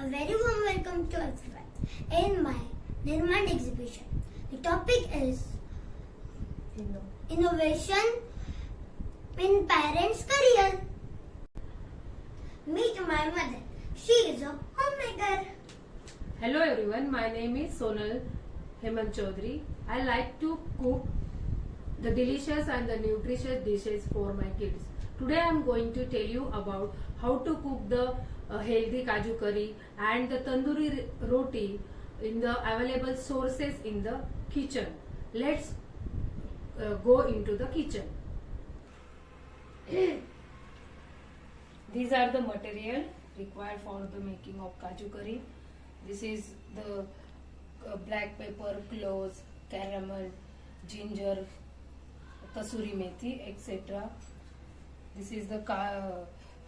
A very warm welcome to everyone in my Nirmand exhibition. The topic is innovation in parents' career. Meet my mother. She is a homemaker. Hello everyone, my name is Sonal Hemant Chaudhary. I like to cook the delicious and the nutritious dishes for my kids. Today I am going to tell you about how to cook the healthy kaju curry and the tandoori roti in the available sources in the kitchen. Let's go into the kitchen. These are the material required for the making of kaju curry. This is the black pepper, cloves, caramel, ginger, kasuri methi, etc. This is the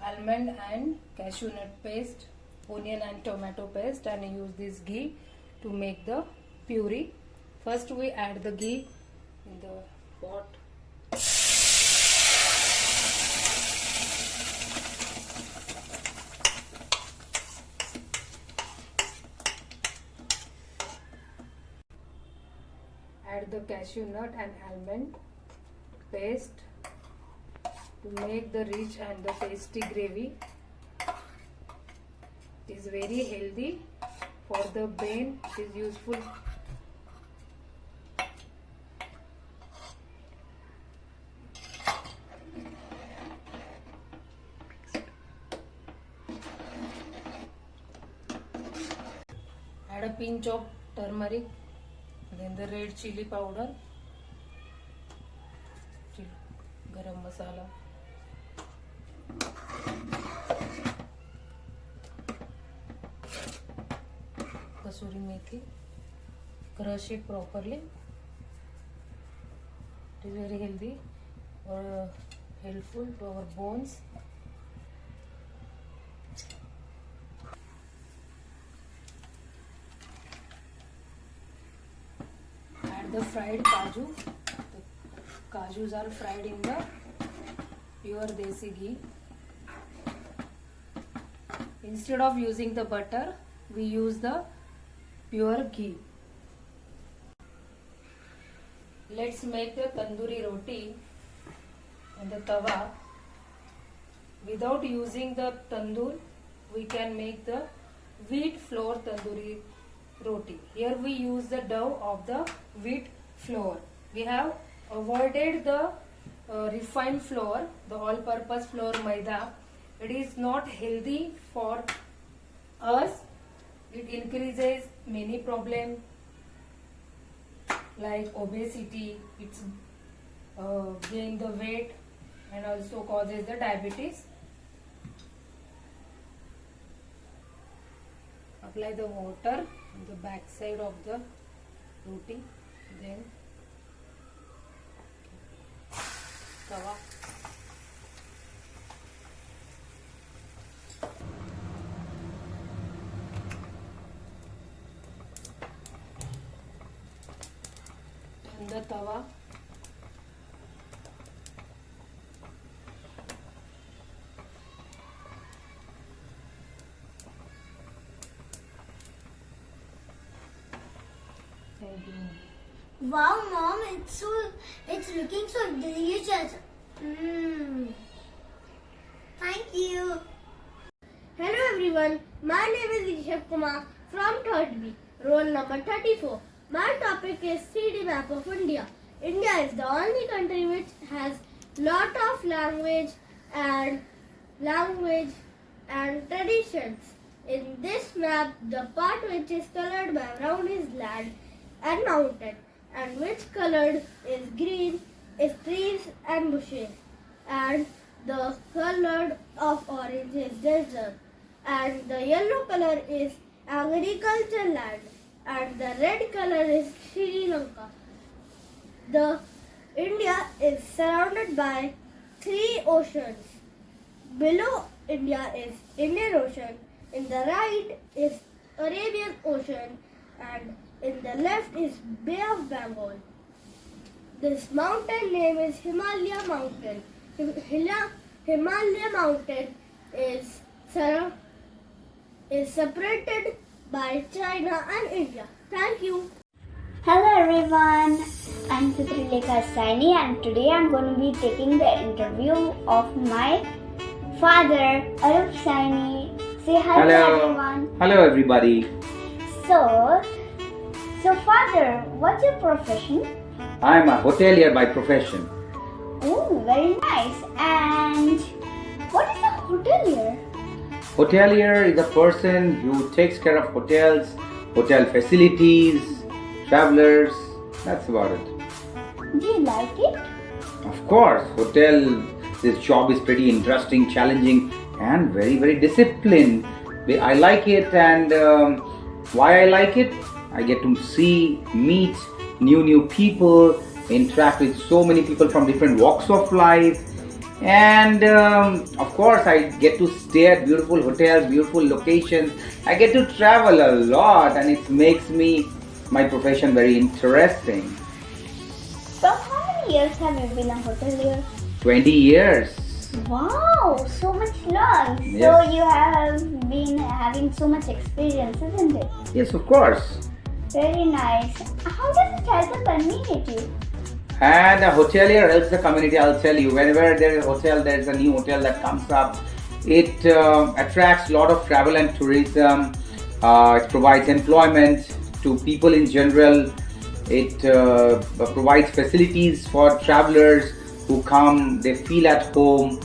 almond and cashew nut paste, onion and tomato paste, and I use this ghee to make the puree. First we add the ghee in the pot. Add the cashew nut and almond paste to make the rich and the tasty gravy. It is very healthy for the brain. It is useful. Add a pinch of turmeric, then the red chili powder, garam masala, kasuri methi. Crush it properly. It is very healthy or helpful to our bones. Add the fried kaju. The kajus are fried in the pure desi ghee. Instead of using the butter, we use the pure ghee. Let's make the tandoori roti on the tawa. Without using the tandoor, we can make the wheat flour tandoori roti. Here we use the dough of the wheat flour. We have avoided the refined flour, the all-purpose flour maida. It is not healthy for us. It increases many problems like obesity. It's gain the weight and also causes the diabetes. Apply the water on the back side of the roti, then tawa. On the tawa, Wow, Mom, it's looking so delicious. Thank you. Hello everyone, my name is Rishabh Kumar from 3rd B, roll number 34. My topic is 3D map of India. India is the only country which has lot of language and traditions. In this map, the part which is colored by brown is land and mountain, and which colored is green is trees and bushes, and the colored of orange is desert, and the yellow color is agriculture land, and the red color is Sri Lanka. The India is surrounded by 3 oceans. Below India is Indian Ocean, in the right is Arabian Ocean, and in the left is Bay of Bengal. This mountain name is Himalaya Mountain. Himalaya Mountain is is separated by China and India. Thank you. Hello everyone, I'm Pitrilekha Saini and today I'm going to be taking the interview of my father, Arup Saini. Say hi to everyone. Hello everybody. So father, what's your profession? I am a hotelier by profession. Oh, very nice. And what is a hotelier? Hotelier is a person who takes care of hotels, hotel facilities, travelers. That's about it. Do you like it? Of course, this job is pretty interesting, challenging, and very, very disciplined. I like it, and why I like it? I get to meet new people, interact with so many people from different walks of life, and of course I get to stay at beautiful hotels, beautiful locations. I get to travel a lot, and it makes my profession very interesting. So how many years have you been a hotelier? 20 years. Wow, so much long. Yes. So you have been having so much experience, isn't it? Yes, of course. Very nice. How does it help the community? And a hotelier helps the community. I'll tell you, whenever there is a hotel, there is a new hotel that comes up. It attracts a lot of travel and tourism. It provides employment to people in general. It provides facilities for travelers who come, they feel at home.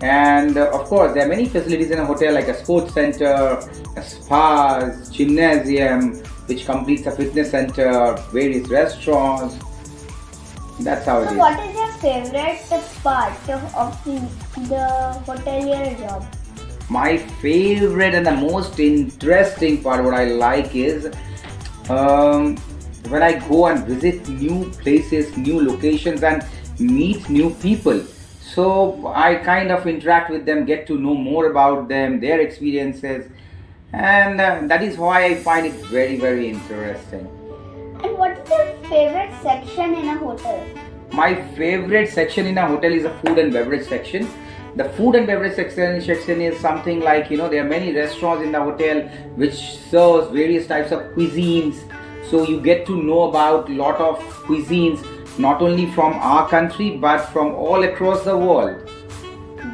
And of course, there are many facilities in a hotel like a sports center, a spa, gymnasium, which completes a fitness center, various restaurants. That's how it So is. what is your favorite part of the hotelier job? My favorite and the most interesting part, what I like is when I go and visit new places, new locations, and meet new people. So I kind of interact with them, get to know more about them, their experiences, and that is why I find it very, very interesting. And what is your favorite section in a hotel? My favorite section in a hotel is the food and beverage section. The food and beverage section is something like, there are many restaurants in the hotel which serves various types of cuisines. So you get to know about a lot of cuisines, not only from our country but from all across the world.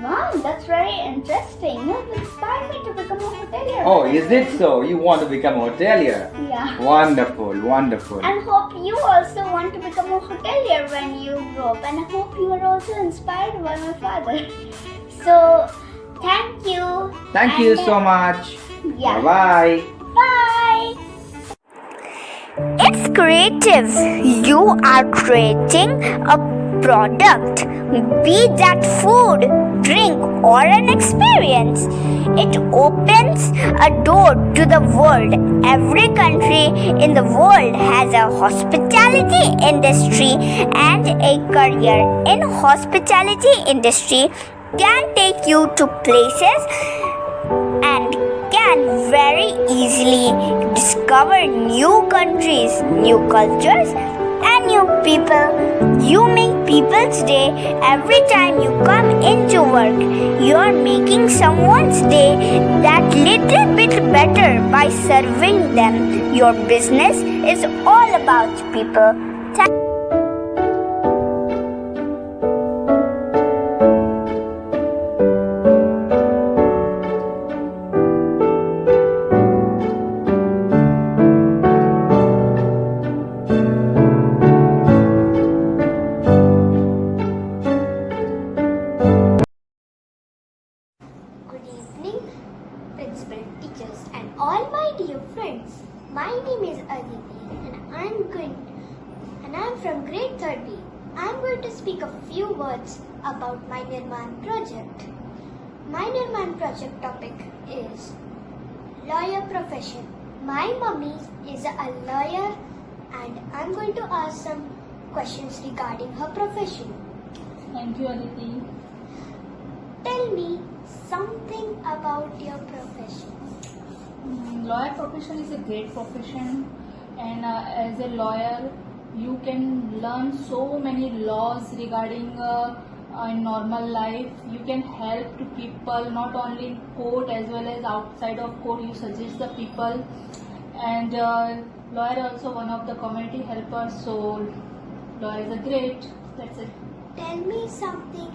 Wow, that's very interesting. You have inspired me to become a hotelier. Oh, is it so? You want to become a hotelier? Yeah. Wonderful, wonderful. And hope you also want to become a hotelier when you grow up. And I hope you are also inspired by my father. So, thank you. Thank you so much. Yeah. Bye-bye. Bye. It's creative. You are creating a product, be that food, drink, or an experience. It opens a door to the world. Every country in the world has a hospitality industry, and a career in hospitality industry can take you to places and can very easily discover new countries, new cultures, and new people. You make people's day every time you come into work. You are making someone's day that little bit better by serving them. Your business is all about people. Good evening, principal, teachers, and all my dear friends. My name is Aditi, and I'm from grade 30. I'm going to speak a few words about my Nirman project. My Nirman project topic is lawyer profession. My mummy is a lawyer, and I'm going to ask some questions regarding her profession. Thank you, Aditi. Tell me something about your profession. Lawyer profession is a great profession, and as a lawyer you can learn so many laws regarding in normal life. You can help to people not only in court as well as outside of court. You suggest the people, and lawyer also one of the community helpers. So lawyer is a great. That's it. Tell me something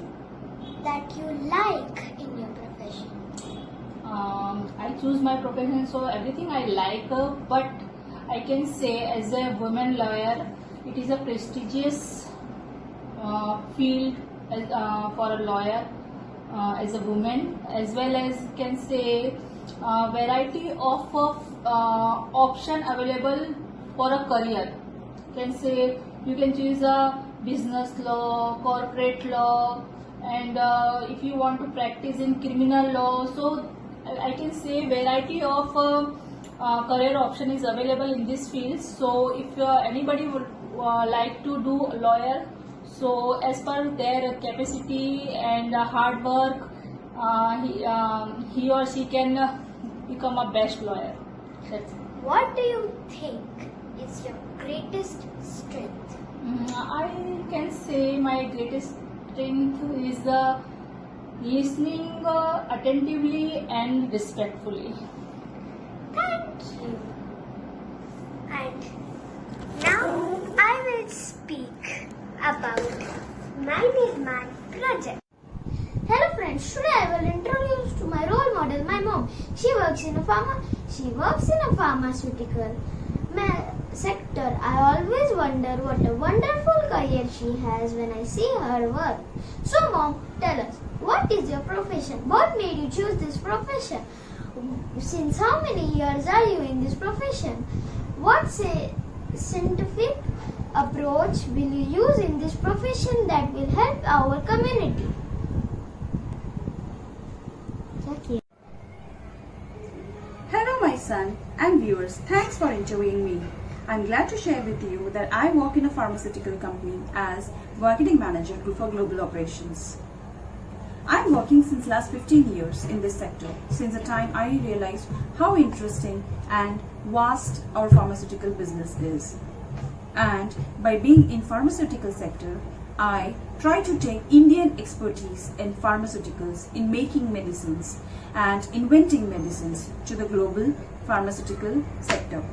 that you like in your profession. I choose my profession, so everything I like, but I can say as a woman lawyer, it is a prestigious field for a lawyer as a woman, as well as can say variety of option available for a career. Can say you can choose a business law, corporate law, and if you want to practice in criminal law, so I can say variety of career option is available in this field. So if anybody would like to do a lawyer, so as per their capacity and hard work, he or she can become a best lawyer. That's it. What do you think is your greatest strength? I can say my greatest strength is listening attentively and respectfully. Thank you. And now I will speak about my Nirman project. Hello friends, today I will introduce to my role model, my mom. She works in a pharmaceutical sector. I always wonder what a wonderful career she has when I see her work. So mom, tell us, what is your profession? What made you choose this profession? Since how many years are you in this profession? What scientific approach will you use in this profession that will help our community? Okay. Hello my son and viewers, thanks for interviewing me. I'm glad to share with you that I work in a pharmaceutical company as marketing manager for global operations. I'm working since last 15 years in this sector, since the time I realized how interesting and vast our pharmaceutical business is. And by being in pharmaceutical sector, I try to take Indian expertise in pharmaceuticals in making medicines and inventing medicines to the global pharmaceutical sector.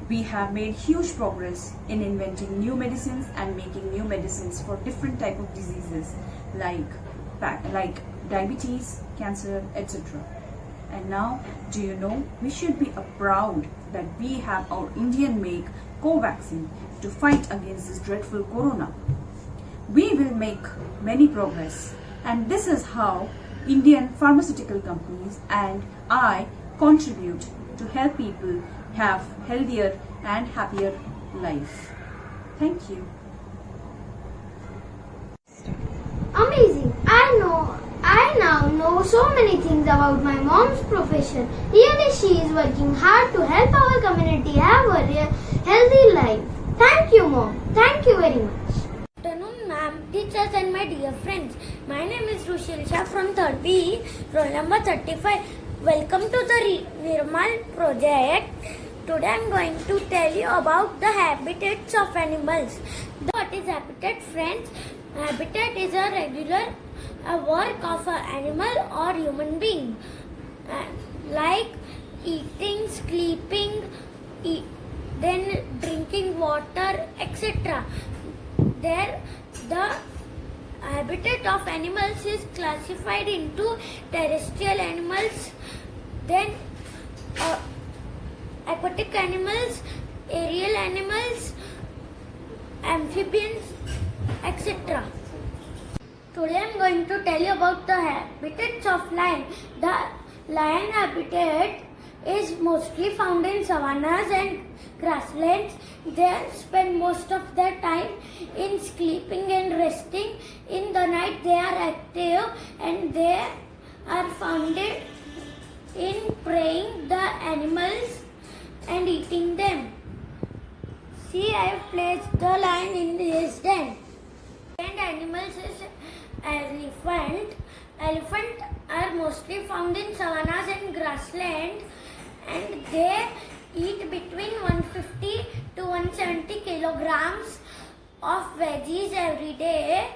We have made huge progress in inventing new medicines and making new medicines for different type of diseases like diabetes, cancer, etc. And now, do you know, we should be proud that we have our Indian make Covaxin to fight against this dreadful corona. We will make many progress, and this is how Indian pharmaceutical companies and I contribute to help people have healthier and happier life. Thank you. Amazing. I now know so many things about my mom's profession. Really, she is working hard to help our community have a healthy life. Thank you, Mom. Thank you very much. Good afternoon, ma'am, teachers and my dear friends. My name is Rushil Shah from 3rd B, roll number 35. Welcome to the Nirmal project. Today I am going to tell you about the habitats of animals. What is habitat, friends? Habitat is a regular work of an animal or human being, like eating, sleeping, then drinking water, etc. The habitat of animals is classified into terrestrial animals, then aquatic animals, aerial animals, amphibians, etc. Today I am going to tell you about the habitats of lion. The lion habitat is mostly found in savannas and grasslands. They spend most of their time in sleeping and resting. In the night they are active and they are found in preying the animals and eating them. See, I have placed the lion in his den. And animals is elephant. Elephant are mostly found in savannas and grassland, and they eat between 150 to 170 kilograms of veggies every day.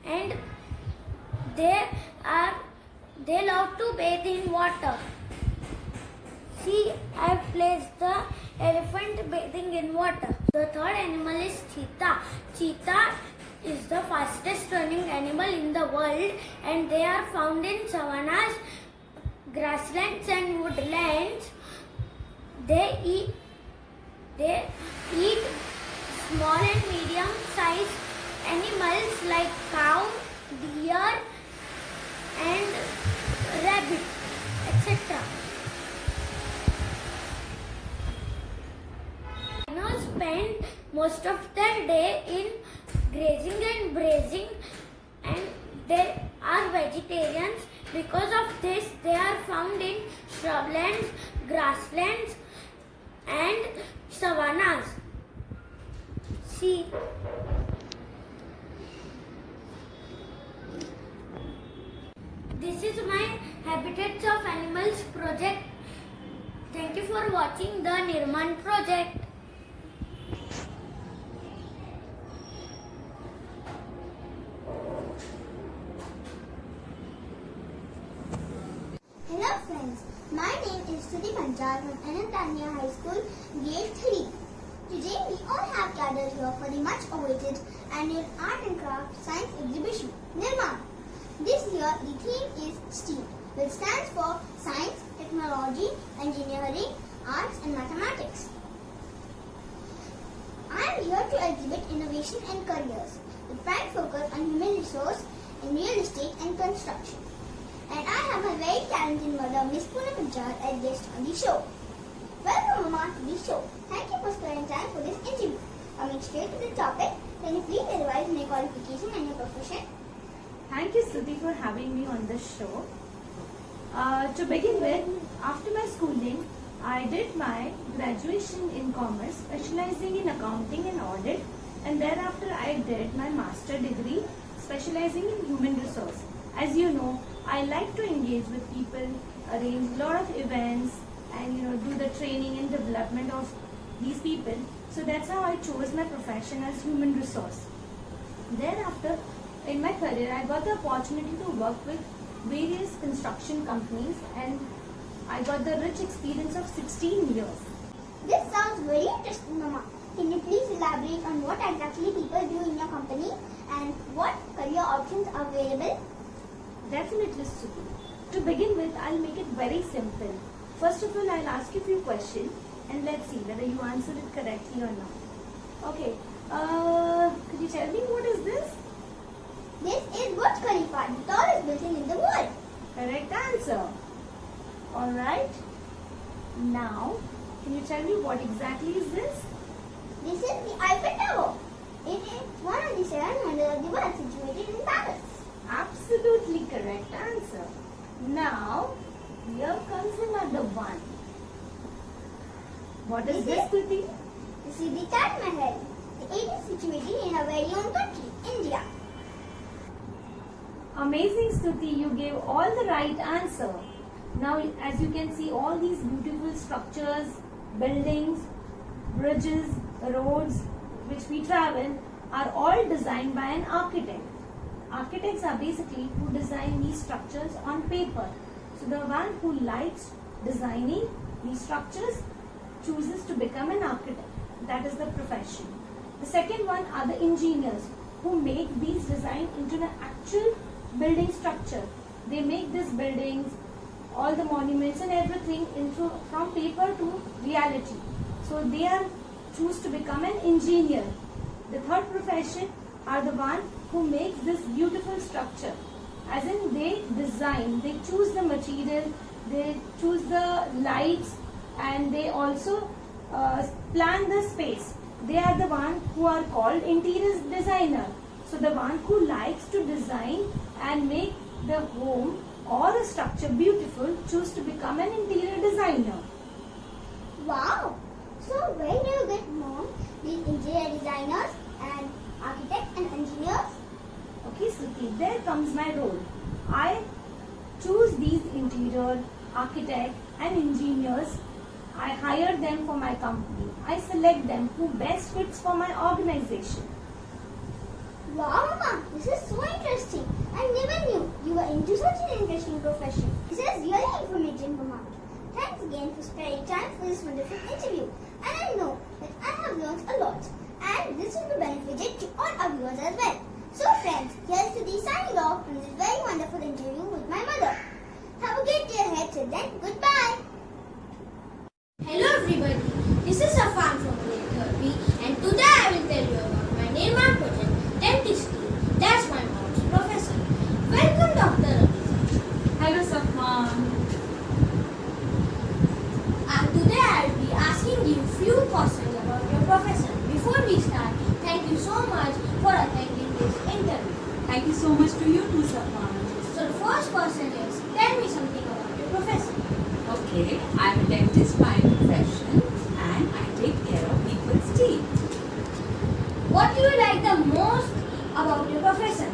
and they love to bathe in water. See, I have placed the elephant bathing in water. The third animal is cheetah. Cheetah is the fastest running animal in the world, and they are found in savannas, grasslands and woodlands. They eat small and medium sized animals like cow, deer and rabbit, etc. Rhinos spend most of their day in grazing and browsing, and they are vegetarians. Because of this, they are found in shrublands, grasslands and savannas. See, this is my Habitats of Animals project. Thank you for watching the Nirman project. Hello friends, my name is Shruti Panchal from Anantanya High School, Grade 3. Today we all have gathered here for the much awaited annual Art and Craft Science Exhibition, Nirman. This year the theme is STEAM, which stands for Science, Technology, Engineering, Arts and Mathematics. I am here to exhibit innovation and careers, with prime focus on human resource in real estate and construction. And I have my very talented mother, Miss Poonam Panchal, as guest on the show. Welcome, Mama, to the show. Thank you for sparing time for this interview. Coming straight to the topic, can you please advise my qualification and your profession? Thank you, Shruti, for having me on this show. To begin with, after my schooling, I did my graduation in commerce, specializing in accounting and audit, and thereafter I did my master degree, specializing in human resource. As you know, I like to engage with people, arrange a lot of events, and do the training and development of these people. So that's how I chose my profession as human resource. Thereafter, in my career, I got the opportunity to work with various construction companies, and I got the rich experience of 16 years. This sounds very interesting, Mama. Can you please elaborate on what exactly people do in your company and what career options are available? Definitely, Shruti. To begin with, I'll make it very simple. First of all, I'll ask you a few questions and let's see whether you answer it correctly or not. Okay, could you tell me what is this? This is Burj Khalifa, the tallest building in the world. Correct answer. Alright. Now, can you tell me what exactly is this? This is the Eiffel Tower. It is one of the 7 wonders of the world situated in Paris. Absolutely correct answer. Now, here comes another one. What is this, Shruti? This is the Taj Mahal. It is situated in our very own country, India. Amazing, Shruti. You gave all the right answer. Now, as you can see, all these beautiful structures, buildings, bridges, roads, which we travel, are all designed by an architect. Architects are basically who design these structures on paper. So the one who likes designing these structures chooses to become an architect. That is the profession. The second one are the engineers who make these designs into an actual building structure. They make these buildings, all the monuments and everything from paper to reality. So they are choose to become an engineer. The third profession are the one who makes this beautiful structure. As in they design, they choose the material, they choose the lights, and they also plan the space. They are the one who are called interior designer. So the one who likes to design and make the home or a structure beautiful choose to become an interior designer. Wow! So where do you get mom these interior designers and architects and engineers? Okay, Shruti, there comes my role. I choose these interior, architect and engineers. I hire them for my company. I select them who best fits for my organization. Wow, Mama, this is so interesting. I never knew you were into such an interesting profession. This is really informative, Mama. Thanks again for sparing time for this wonderful interview. And I know that I have learned a lot. And this will be benefited to all our viewers as well. So friends, here's Sudhi signing off from this very wonderful interview with my mother. Have a great day ahead. Till then, goodbye. Hello everybody, this is Afan from grade 3rd and today I will tell you about my Nirman project, dentistry. That's my mom's professor. Welcome Dr. Ravi. Hello, Safwan. And today I will be asking you few questions about your professor. Before we start, thank you so much for attending this interview. Thank you so much to you too, Safwan. So the first question is, tell me something about your professor. Okay, I'm a dentist by profession and I take care of people's teeth. What do you like the most about your profession?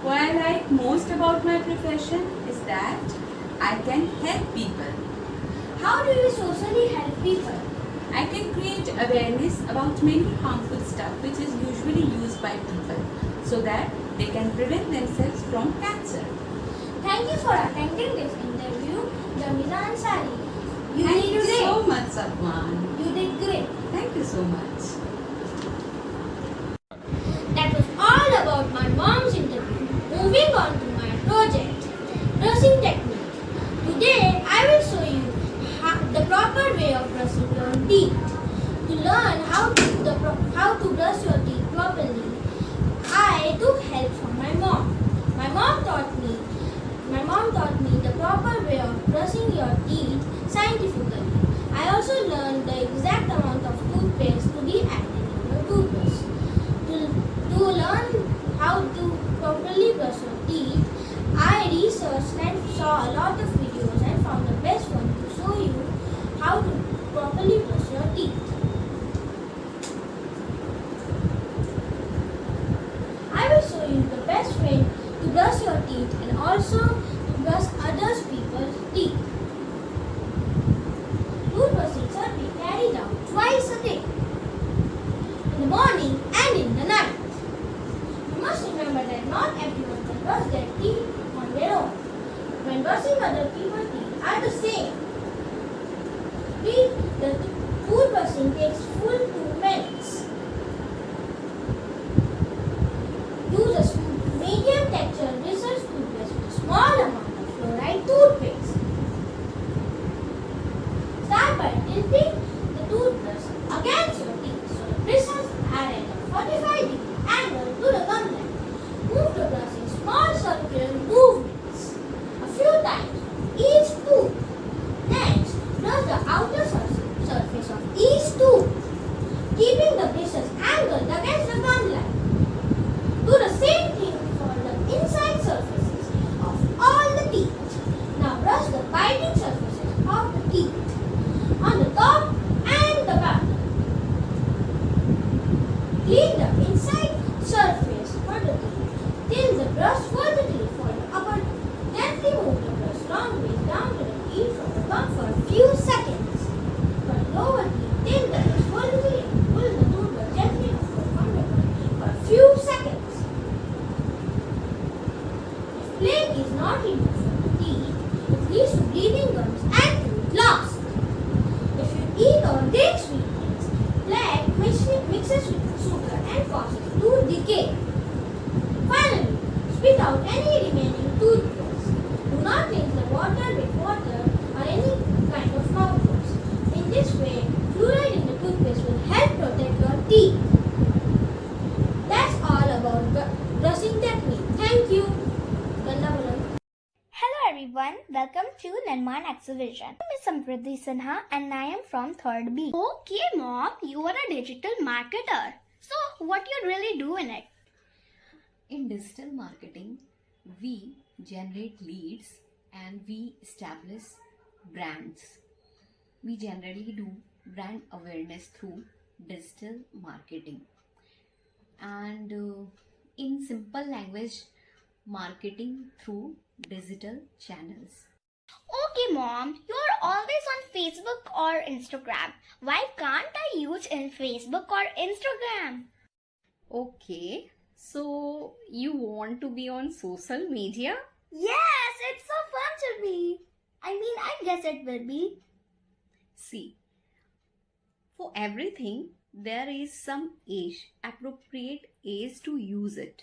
What I like most about my profession is that I can help people. How do you socially help people? I can create awareness about many harmful stuff which is usually used by people so that they can prevent themselves from cancer. Thank you for attending this interview, Jamiza Ansari. Thank did you great. so much, Safwan. You did great. Thank you so much. That was all about my mom's interview. Moving on to my project, brushing technique. Today I will show you the proper way of brushing your teeth. To learn how to brush your teeth properly, I took help from my mom. My mom taught me the proper way of brushing your teeth scientifically. I also learned the exact amount of toothpaste to be added in your toothbrush. To learn how to properly brush your teeth, I researched and saw a lot of videos and found the best one to show you how to properly brush your teeth. I will show you the best way to brush your teeth and also to brush other people's teeth. Toothbrushing should be carried out twice a day, in the morning and in the night. You must remember that not everyone can brush their teeth on their own. When brushing other people's teeth are the same. The toothbrushing takes full 2 minutes. Use a medium texture bristles toothpaste with a small amount of fluoride toothpaste. Start by tilting the toothbrush against your teeth so the bristles are at a 45-degree angle to the gum line. Move the brush in small circular movements a few times on each tooth. Next, brush the outer surface of each tooth, keeping the bristles angled against the gum line. Do the same thing for the inside surfaces of all the teeth. Now brush the biting surfaces of the teeth on the top and the bottom. Clean the inside surface for the teeth till the brush vertically for the upper teeth. Gently move the brush long way down to the teeth from the gum for a few seconds. For the lower teeth, till the brush vertically and pull the toothbrush gently upward from the gum for a few seconds. Plaque is not removed from the teeth, it leads to bleeding gums and tooth loss. If you eat or drink sweet things, plaque mixes with sugar and causes tooth decay. Finally, spit out any remaining toothpaste. Do not mix the water with water or any kind of mouthwash. In this way, fluoride in the toothpaste will help protect your teeth. That's all about brushing technique. Thank you. Hello everyone, welcome to Nirman Exhibition. I'm Samriddhi Sinha and I am from 3rd B. Okay mom, you are a digital marketer. So what do you really do in it? In digital marketing, we generate leads and we establish brands. We generally do brand awareness through digital marketing. And in simple language, marketing through digital channels. Okay mom, you are always on Facebook or Instagram. Why can't I use in Facebook or Instagram? Okay, So, you want to be on social media? Yes, it's so fun to be. I guess it will be. See, for everything, there is some age, appropriate age to use it.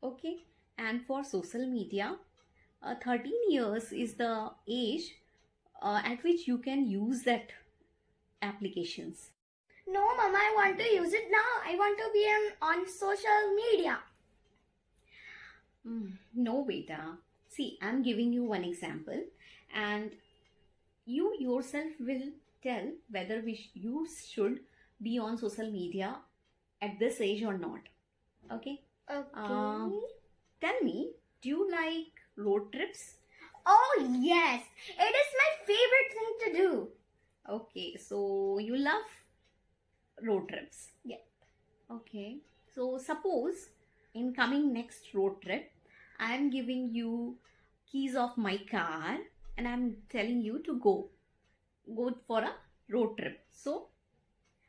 Okay? And for social media, 13 years is the age at which you can use that applications. No, Mama, I want to use it now. I want to be on social media. No, beta. See, I'm giving you one example, and you yourself will tell whether you should be on social media at this age or not. Okay? Okay. Tell me, do you like road trips? Oh, yes. It is my favorite thing to do. Okay, so you love road trips. Yeah. Okay, so suppose in coming next road trip, I am giving you keys of my car and I'm telling you to go for a road trip. So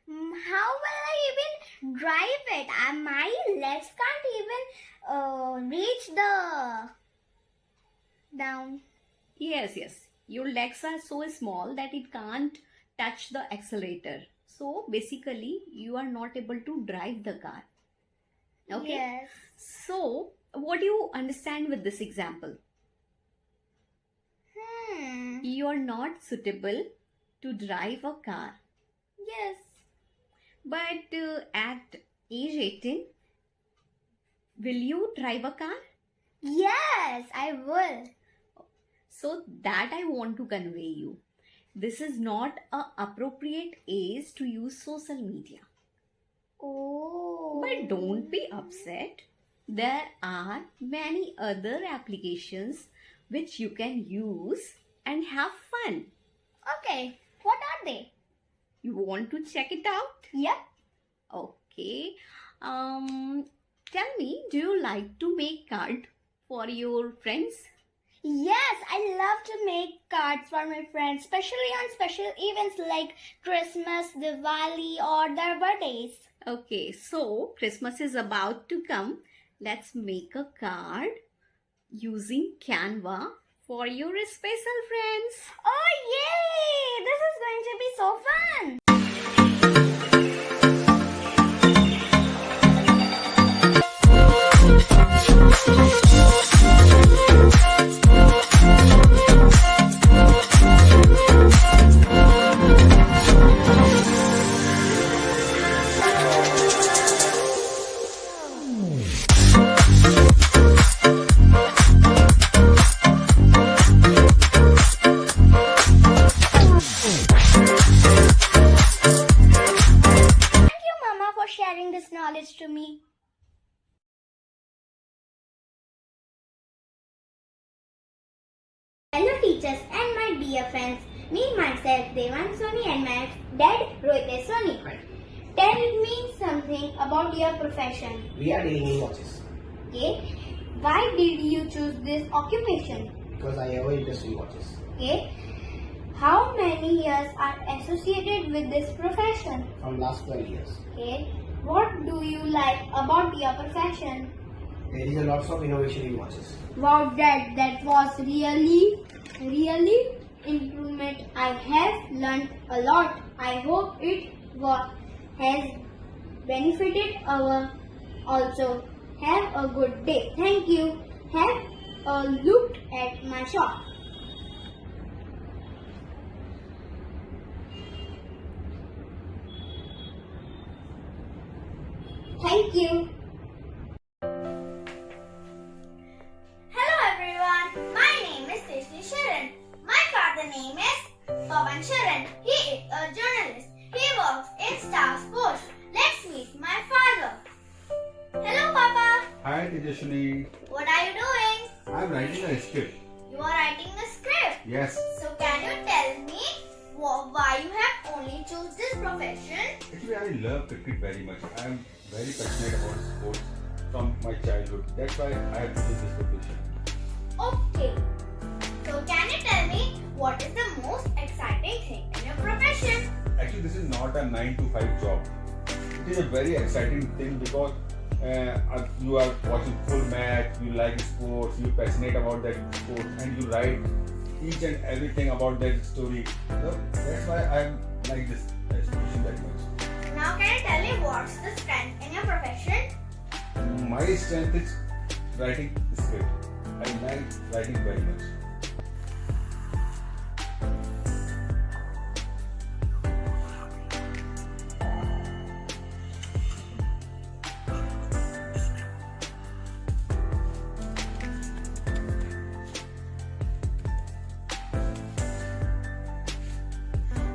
How will I even drive it? My legs can't even reach the down. yes, your legs are so small that it can't touch the accelerator. So basically you are not able to drive the car. Okay. Yes. So what do you understand with this example? You are not suitable to drive a car. Yes. But at age 18, will you drive a car? Yes, I will. So that I want to convey you. This is not a appropriate age to use social media. Oh. But don't be upset. There are many other applications which you can use and have fun. Okay. What are they? You want to check it out? Yep. Okay. Tell me, do you like to make cards for your friends? Yes, I love to make cards for my friends, especially on special events like Christmas, Diwali, or their birthdays. Okay, so Christmas is about to come. Let's make a card using Canva for your special friends. Oh, yay! This is going to be so fun. Thank you, Mama, for sharing this knowledge to me. Hello, teachers and my dear friends. Me, myself, Devan Soni, and my dad, Rohit Soni. Tell me something about your profession. We are dealing in watches Okay. Why did you choose this occupation? because I have an interest in watches. Okay. How many years are associated with this profession? From last 12 years. Okay. What do you like about your profession? There is a lots of innovation in watches. Wow, that was really improvement. I have learned a lot. I hope it has benefited our also. Have a good day. Thank you. Have a look at my shop. Thank you. Hello everyone. My name is Teshni Sharan. My father's name is Pawan Sharan. He is a journalist. He works in Star Sports. Let's meet my father. Hello Papa. Hi Tejashwini. What are you doing? I'm writing a script. You are writing a script. Yes. So can you tell me why you have only choose this profession? Actually, I love cricket very much. I am very passionate about sports from my childhood. That's why I have chosen this profession. Okay. So can you tell me what is the most exciting thing in your profession? Actually, this is not a 9 to 5 job. It is a very exciting thing because you are watching full match, you like sports, you're passionate about that sport, and you write each and everything about that story. So that's why I like this exhibition very much. Now can you tell me what's the strength in your profession? My strength is writing script. I like writing very much.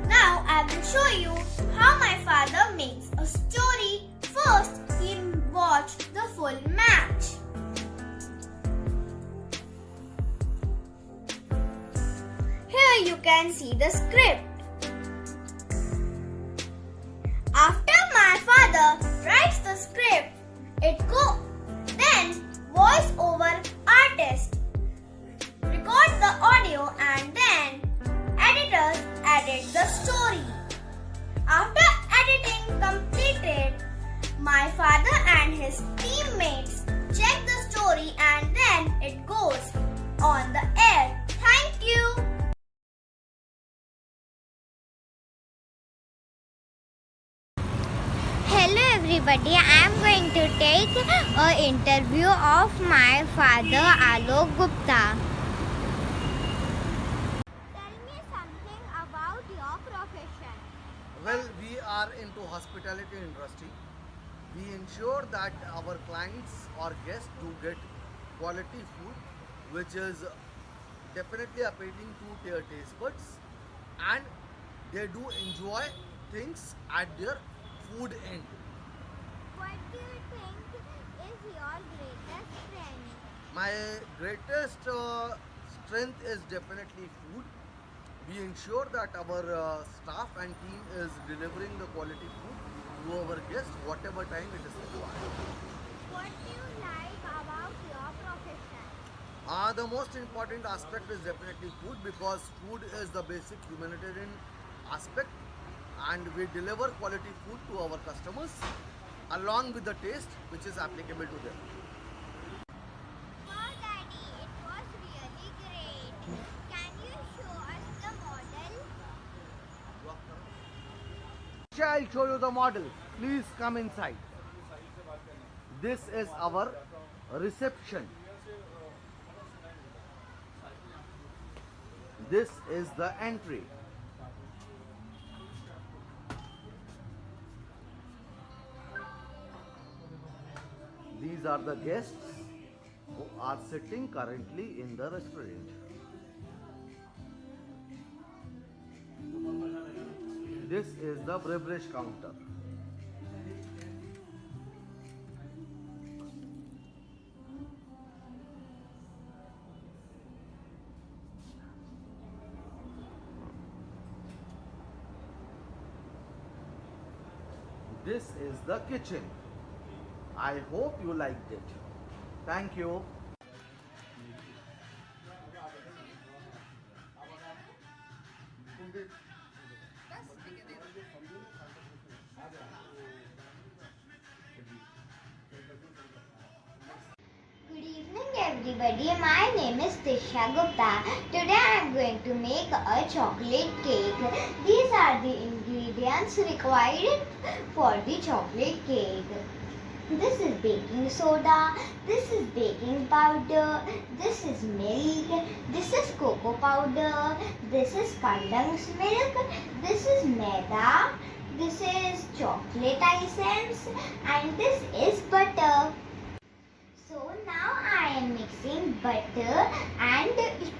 Now I will show you how my father makes a story. First, he watched the full match. Here you can see the script. After my father writes the script, then voice over artist record the audio and then editors edit the story. After editing completed, my father and his teammates check the story and then it goes on the air. Thank you. Hello everybody, I am going to take an interview of my father Alok Gupta. Tell me something about your profession. Well, we are into hospitality industry. We ensure that our clients or guests do get quality food which is definitely appealing to their taste buds, and they do enjoy things at their food end. What do you think is your greatest strength? My greatest strength is definitely food. We ensure that our staff and team is delivering the quality food to our guests whatever time it is required. What do you like about your profession? The most important aspect is definitely food, because food is the basic humanitarian aspect, and we deliver quality food to our customers along with the taste which is applicable to them. Wow, Daddy, it was really great. Can you show us the model? I'll show you the model. Please come inside. This is our reception. This is the entry. These are the guests who are sitting currently in the restaurant. This is the beverage counter. This is the kitchen. I hope you liked it. Thank you. Good evening everybody, my name is Tisha Gupta. Today I am going to make a chocolate cake. These are the ingredients required for the chocolate cake. This is baking soda, this is baking powder, this is milk, this is cocoa powder, this is condensed milk, this is maida, this is chocolate essence, and this is butter. So now I am mixing butter and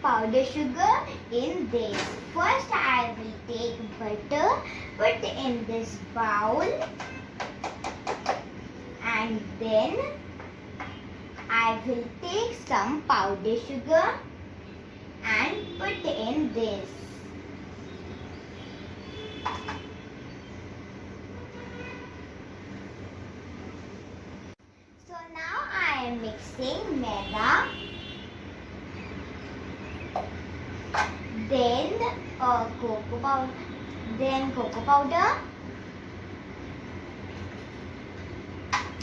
powder sugar in this. First I will take butter, put in this bowl, and then I will take some powder sugar and put in this. So now I am mixing maida, then cocoa powder,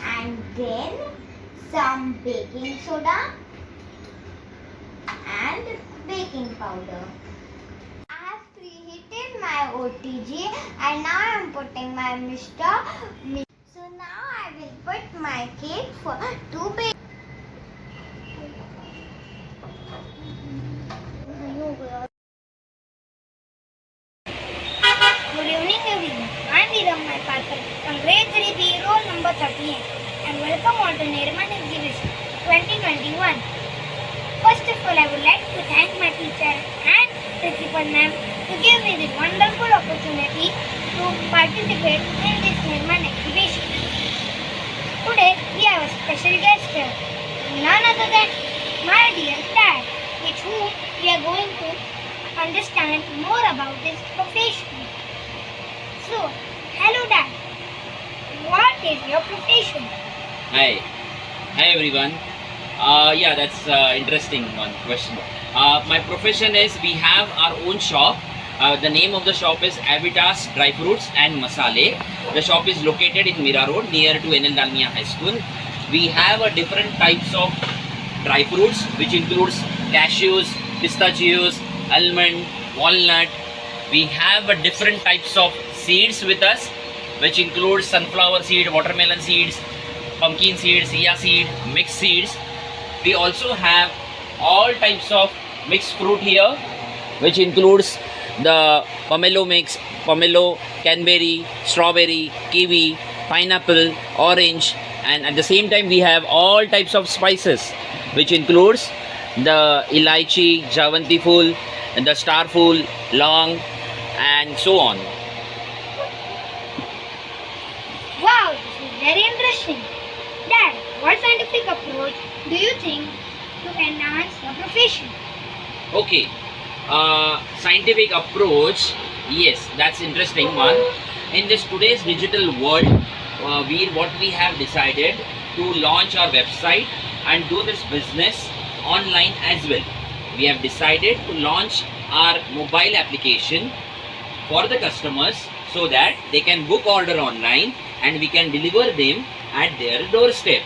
and then some baking soda and baking powder. I have preheated my OTG and now I am putting my mixture. So now I will put my cake for to bake. Good evening everyone. I am Viram, my father from grade 3B, roll number 38 and welcome all to Nirman Exhibition 2021. First of all, I would like to thank my teacher and principal ma'am to give me this wonderful opportunity to participate in this Nirman exhibition. Today, we have a special guest here, none other than my dear dad, with whom we are going to understand more about this profession. So, hello dad, what is your profession? Hi everyone. Yeah, that's interesting one question. My profession is we have our own shop. The name of the shop is Avitas Dry Fruits and Masale. The shop is located in Mira Road near to NL Dalmia High School. We have different types of dry fruits which includes cashews, pistachios, almond, walnut. We have different types of seeds with us which includes sunflower seed, watermelon seeds, pumpkin seeds, chia seed, mixed seeds. We also have all types of mixed fruit here which includes the pomelo mix, pomelo, canberry, strawberry, kiwi, pineapple, orange, and at the same time we have all types of spices which includes the elaichi, javanti fool, and the star fool, long, and so on. Wow, this is very interesting. Dad, what scientific approach do you think to enhance the profession? Okay, scientific approach, yes, that's interesting one. In this today's digital world, what we have decided to launch our website and do this business online as well. We have decided to launch our mobile application for the customers so that they can book order online and we can deliver them at their doorstep.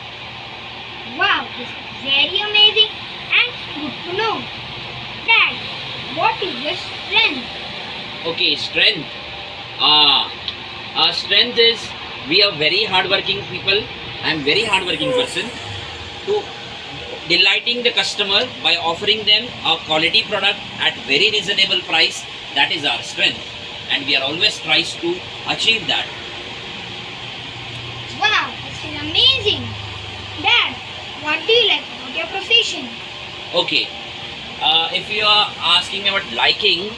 Wow, this is very amazing and good to know. Dad, what is your strength? Okay, strength. Our strength is we are very hardworking people. I am very hardworking person. To delighting the customer by offering them a quality product at very reasonable price. That is our strength, and we are always tries to achieve that. Wow, this is amazing. Dad, what do you like about your profession? Okay, if you are asking me about liking,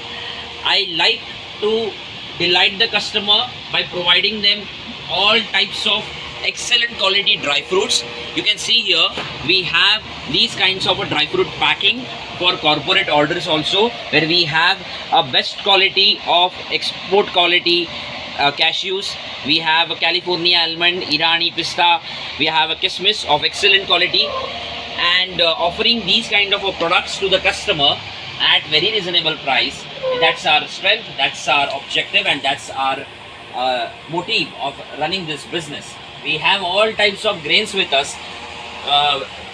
I like to delight the customer by providing them all types of excellent quality dry fruits. You can see here we have these kinds of a dry fruit packing for corporate orders also, where we have a best quality of export quality cashews. We have a California almond, Irani pista. We have a kismis of excellent quality, and offering these kind of products to the customer at very reasonable price. That's our strength, that's our objective, and that's our motive of running this business. We have all types of grains with us,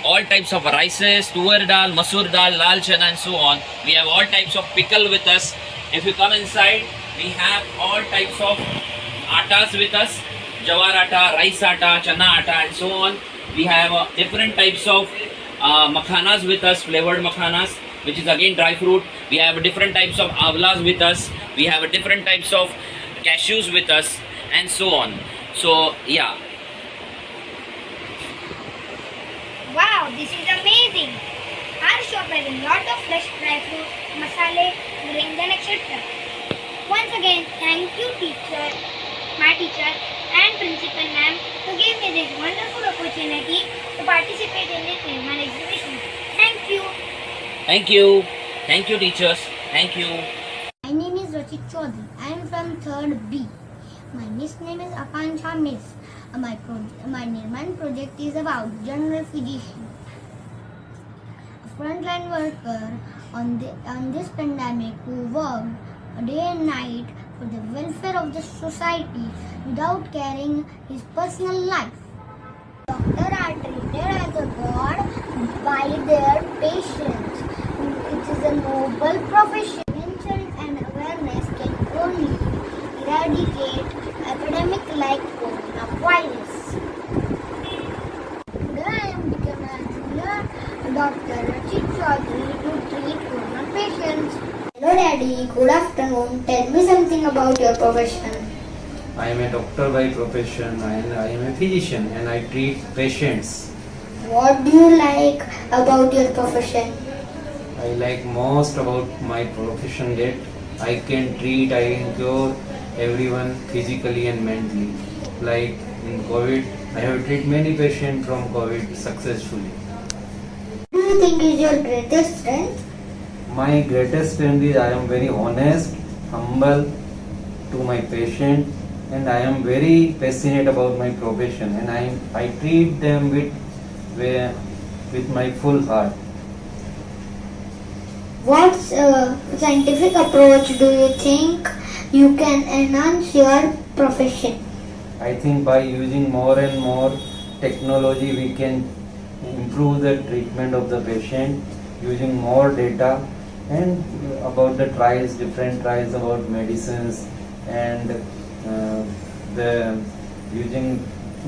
all types of rices, tuar dal, masoor dal, lal chana, and so on. We have all types of pickle with us. If you come inside, we have all types of attas with us, jawar atta, rice atta, chana atta, and so on. We have different types of makhanas with us, flavored makhanas, which is again dry fruit. We have different types of avlas with us. We have different types of cashews with us, and so on. So yeah. Wow, this is amazing. Our shop has a lot of fresh dry fruits, masale, grains and etc. Once again, thank you my teacher and principal ma'am to give me this wonderful opportunity to participate in this Nirman exhibition. Thank you. Thank you. Thank you, teachers. Thank you. My name is Rachit Chaudhary. I am from 3rd B. My nickname is Akanksha Miss. My Nirman project is about general physician, a frontline worker on this pandemic who worked day and night for the welfare of the society without caring his personal life. Doctors are treated as a god by their patients. It is a noble profession. Prevention and awareness can only eradicate epidemic like coronavirus. Today I am become a junior Dr. Rachit Chaudhary to treat corona patients. Hello Daddy, good afternoon. Tell me something about your profession. I am a doctor by profession and I am a physician and I treat patients. What do you like about your profession? I like most about my profession that I can treat, I can cure everyone physically and mentally. Like in COVID, I have treated many patients from COVID successfully. What do you think is your greatest strength? My greatest strength is I am very honest, humble to my patient, and I am very passionate about my profession, and I treat them with my full heart. What scientific approach do you think you can enhance your profession? I think by using more and more technology we can improve the treatment of the patient using more data and about the trials, different trials about medicines and using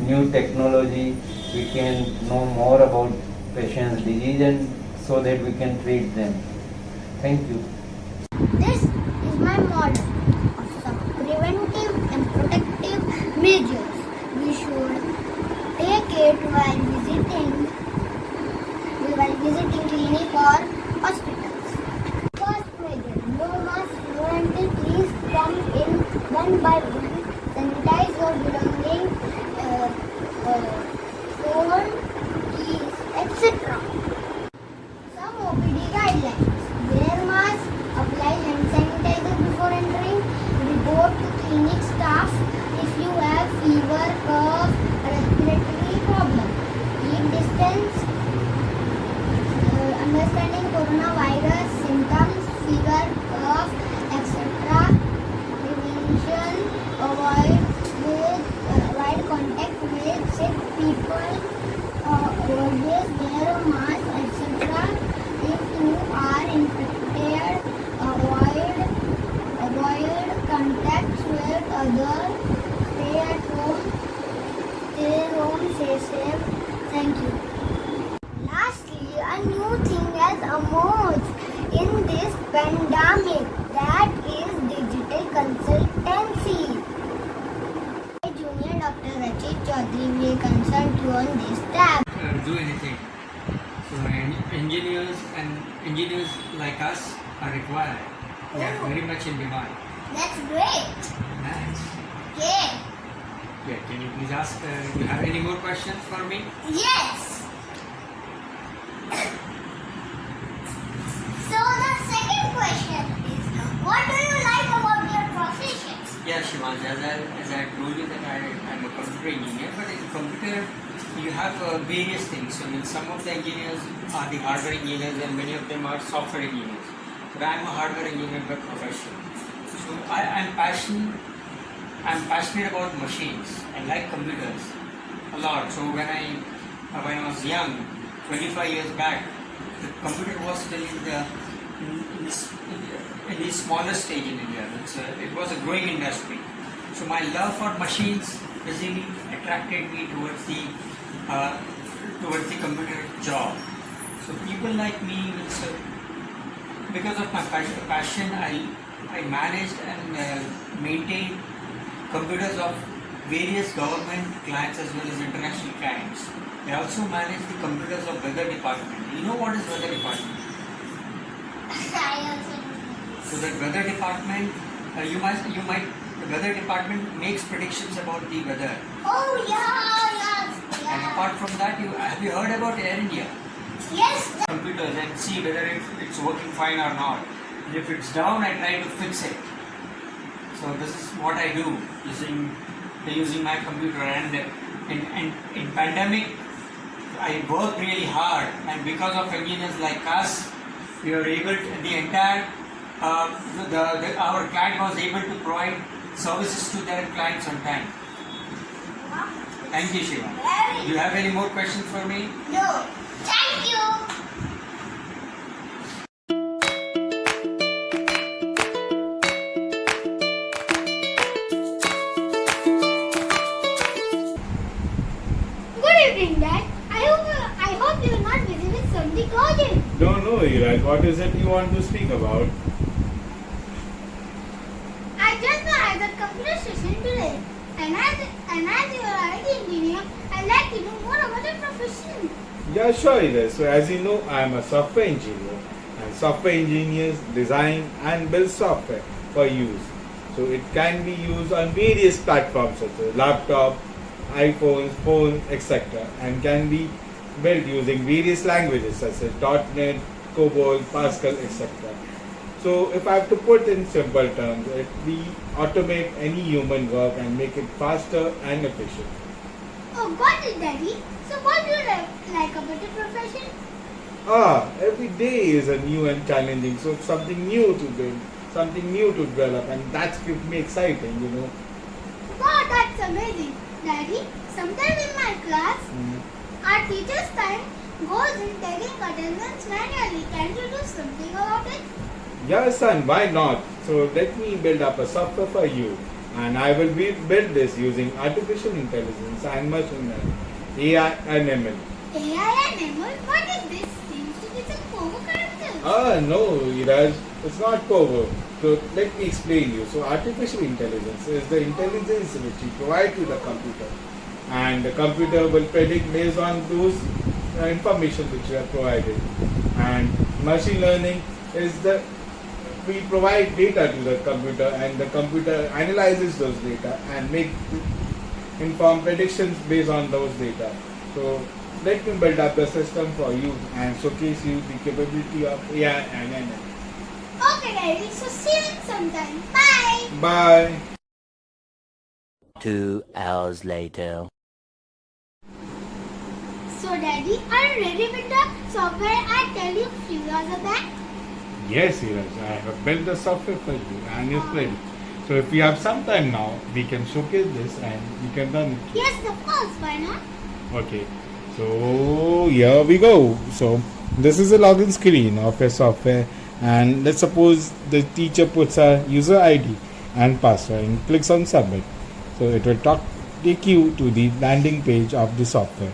new technology we can know more about patient's disease and so that we can treat them. Thank you. This is my model of some preventive and protective measures we should take it while visiting clinic or hospitals. First measure, no mask, no entry, please come in one by one. Sanitize your belongings, phone, keys, etc. Some OPD guidelines. Wear mask, apply hand sanitizer before entering, report to clinic staff if you have fever, cough, respiratory problem. Keep distance, understanding coronavirus symptoms, fever, cough, etc. Prevention, avoid contact with sick people, always wear a mask, etc. If you are infected, avoid contacts with others. Stay home, stay safe. Thank you. Lastly, a new thing has emerged in this pandemic, that is digital consultancy. Junior Dr. Rachit Chaudhary will consult you on this tab. Do anything. So engineers like us are required. We are very much in demand. That's great. Nice. Okay. Yeah, can you please ask, do you have any more questions for me? Yes. So the second question is, what do you like about your profession? Yeah, Shivansh, as I told you that I'm a computer engineer, but in computer you have various things. So some of the engineers are the hardware engineers and many of them are software engineers. But I'm a hardware engineer by profession. So I'm passionate about machines. I like computers a lot. So when I was young, 25 years back, the computer was still in the smaller stage in India. It was a growing industry. So my love for machines basically attracted me towards the computer job. So people like me, because of my passion, I managed and maintained computers of various government clients as well as international clients. I also manage the computers of weather department. You know what is weather department? So that weather department, the weather department makes predictions about the weather. Oh yeah. And apart from that, have you heard about Air India? Yes. Computers and see whether it's working fine or not. And if it's down, I try to fix it. So this is what I do using my computer. And in pandemic, I worked really hard, and because of engineers like us, we were able to, the entire our client was able to provide services to their clients on time. Thank you, Shiva. Do you have any more questions for me? No. Thank you. Good evening, Dad. I hope you are not busy with something urgent. No, Iraj. What is it you want to speak about? I just had a computer session today, and as you are IT engineer, I'd like to know more about your profession. Yeah, sure, Iraj. So as you know, I am a software engineer, and software engineers design and build software for use. So it can be used on various platforms such as laptop, iPhones, phone, etc. and can be built using various languages such as .NET, COBOL, Pascal, etc. So if I have to put in simple terms, we automate any human work and make it faster and efficient. Oh, got it, Daddy. So what do you like about your profession? Every day is a new and challenging, so something new to build, something new to develop, and that's keeps me exciting, you know. Wow, that's amazing. Daddy, sometime in my class, our teacher's time goes in taking attendance manually. Can you do something about it? Yeah, son, why not? So let me build up a software for you, and I will build this using artificial intelligence and machine learning, AI and ML. AI and ML? What is this? Seems to be some Pogo characters. No, Iraj, it's not cover. So let me explain you. So artificial intelligence is the intelligence which you provide to the computer, and the computer will predict based on those information which you have provided. And machine learning is we provide data to the computer, and the computer analyzes those data and make informed predictions based on those data. So let me build up the system for you and showcase you the capability of AI and ML. Okay, Daddy. So see you sometime. Bye. Bye. 2 hours later. So, Daddy, are you ready with the software I tell you few hours back? Yes, Iraj, I have built the software for you and it's ready. So if you have some time now, we can showcase this and you can run it. Yes, of course. Why not? Okay, so here we go. So this is a login screen of your software, and let's suppose the teacher puts a user ID and password and clicks on submit. So it will take you to the landing page of the software.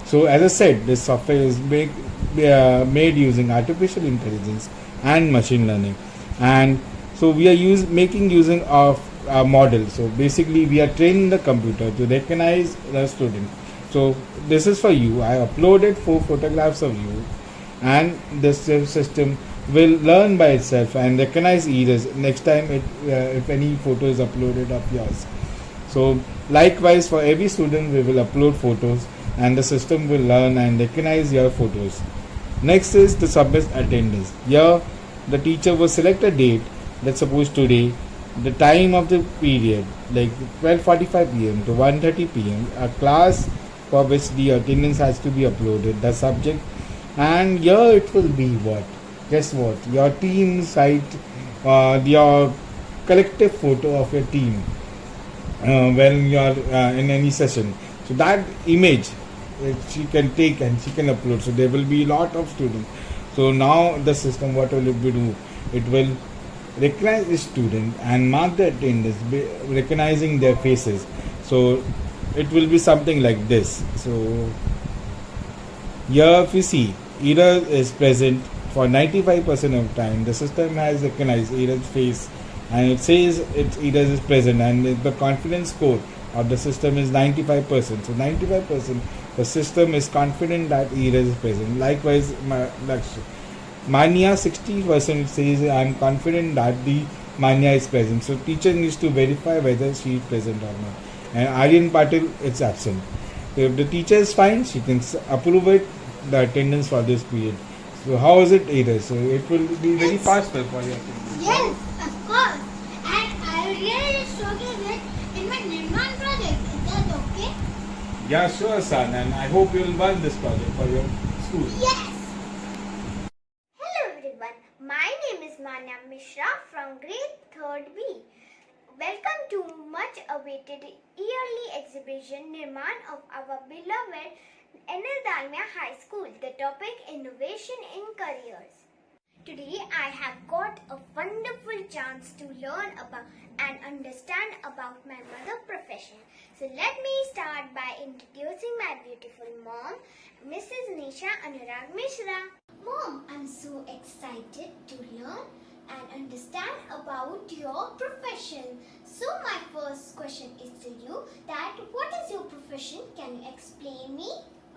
So as I said, this software is made using artificial intelligence and machine learning, and so we are using of a model. So basically we are training the computer to recognize the student. So this is for you. I uploaded 4 photographs of you, and this system will learn by itself and recognize errors next time if any photo is uploaded of yours. So likewise, for every student we will upload photos, and the system will learn and recognize your photos. Next is the submit attendance. Here the teacher will select a date, let's suppose today, the time of the period like 12:45 p.m. to 1:30 p.m. a class for which the attendance has to be uploaded, the subject, and here it will be what? Guess what? Your team site, your collective photo of your team when you are in any session. So that image she can take and she can upload. So there will be a lot of students. So now the system, what will it do? It will recognize the student and mark the attendance, recognizing their faces. So it will be something like this. So here if you see, error is present for 95% of time. The system has recognized error's face, and it says its error is present, and the confidence score of the system is 95%. So 95%, the system is confident that error is present. Likewise, Mania 60% says I am confident that the Mania is present. So teacher needs to verify whether she is present or not. And Aryan Patil, it's absent. So if the teacher is fine, she can approve it, the attendance for this period. So how is it error? So it will be very faster for your attendance. Yes, of course. And I really showcase it in my Nirman project. Is that okay? Yeah, sure, son. And I hope you will run this project for your school. Yes. Hello everyone, my name is Manya Mishra from grade 3rd B. Welcome to much awaited yearly exhibition Nirman of our beloved Anil Dalmia High School. The topic Innovation in Careers. Today I have got a wonderful chance to learn about and understand about my mother profession. So let me start by introducing my beautiful mom, Mrs. Nisha Anurag Mishra. Mom, I'm so excited to learn and understand about your profession. So my first question is to you that what is your profession? Can you explain me?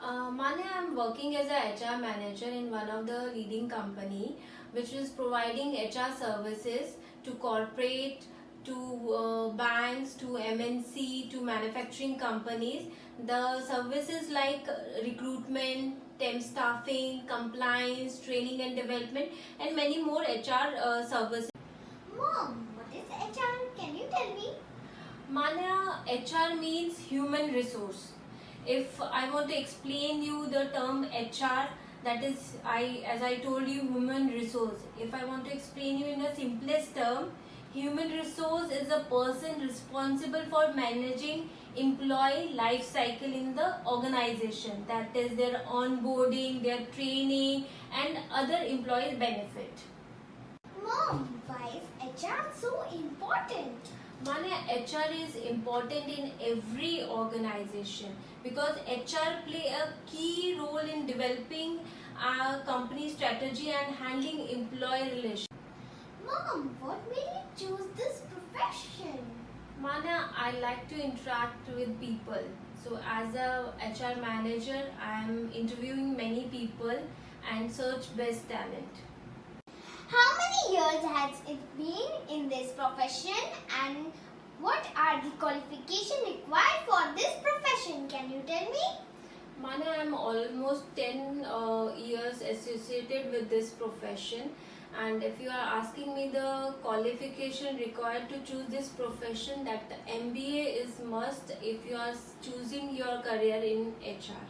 Mane, I'm working as a HR manager in one of the leading company which is providing HR services to corporate, to banks, to MNC, to manufacturing companies. The services like recruitment, temp staffing, compliance, training and development and many more HR services. Mom, what is HR? Can you tell me? Manya, HR means human resource. If I want to explain you the term HR, that is, as I told you, human resource. If I want to explain you in a simplest term, human resource is a person responsible for managing employee life cycle in the organization. That is their onboarding, their training and other employee benefit. Mom, why is HR so important? Manya, HR is important in every organization because HR play a key role in developing a company strategy and handling employee relations. Mom, what made you choose this profession? Manya, I like to interact with people. So as a HR manager, I am interviewing many people and search best talent. How many years has it been in this profession and what are the qualifications required for this profession? Can you tell me? Manya, I am almost 10 years associated with this profession, and if you are asking me the qualification required to choose this profession, that the MBA is must if you are choosing your career in HR.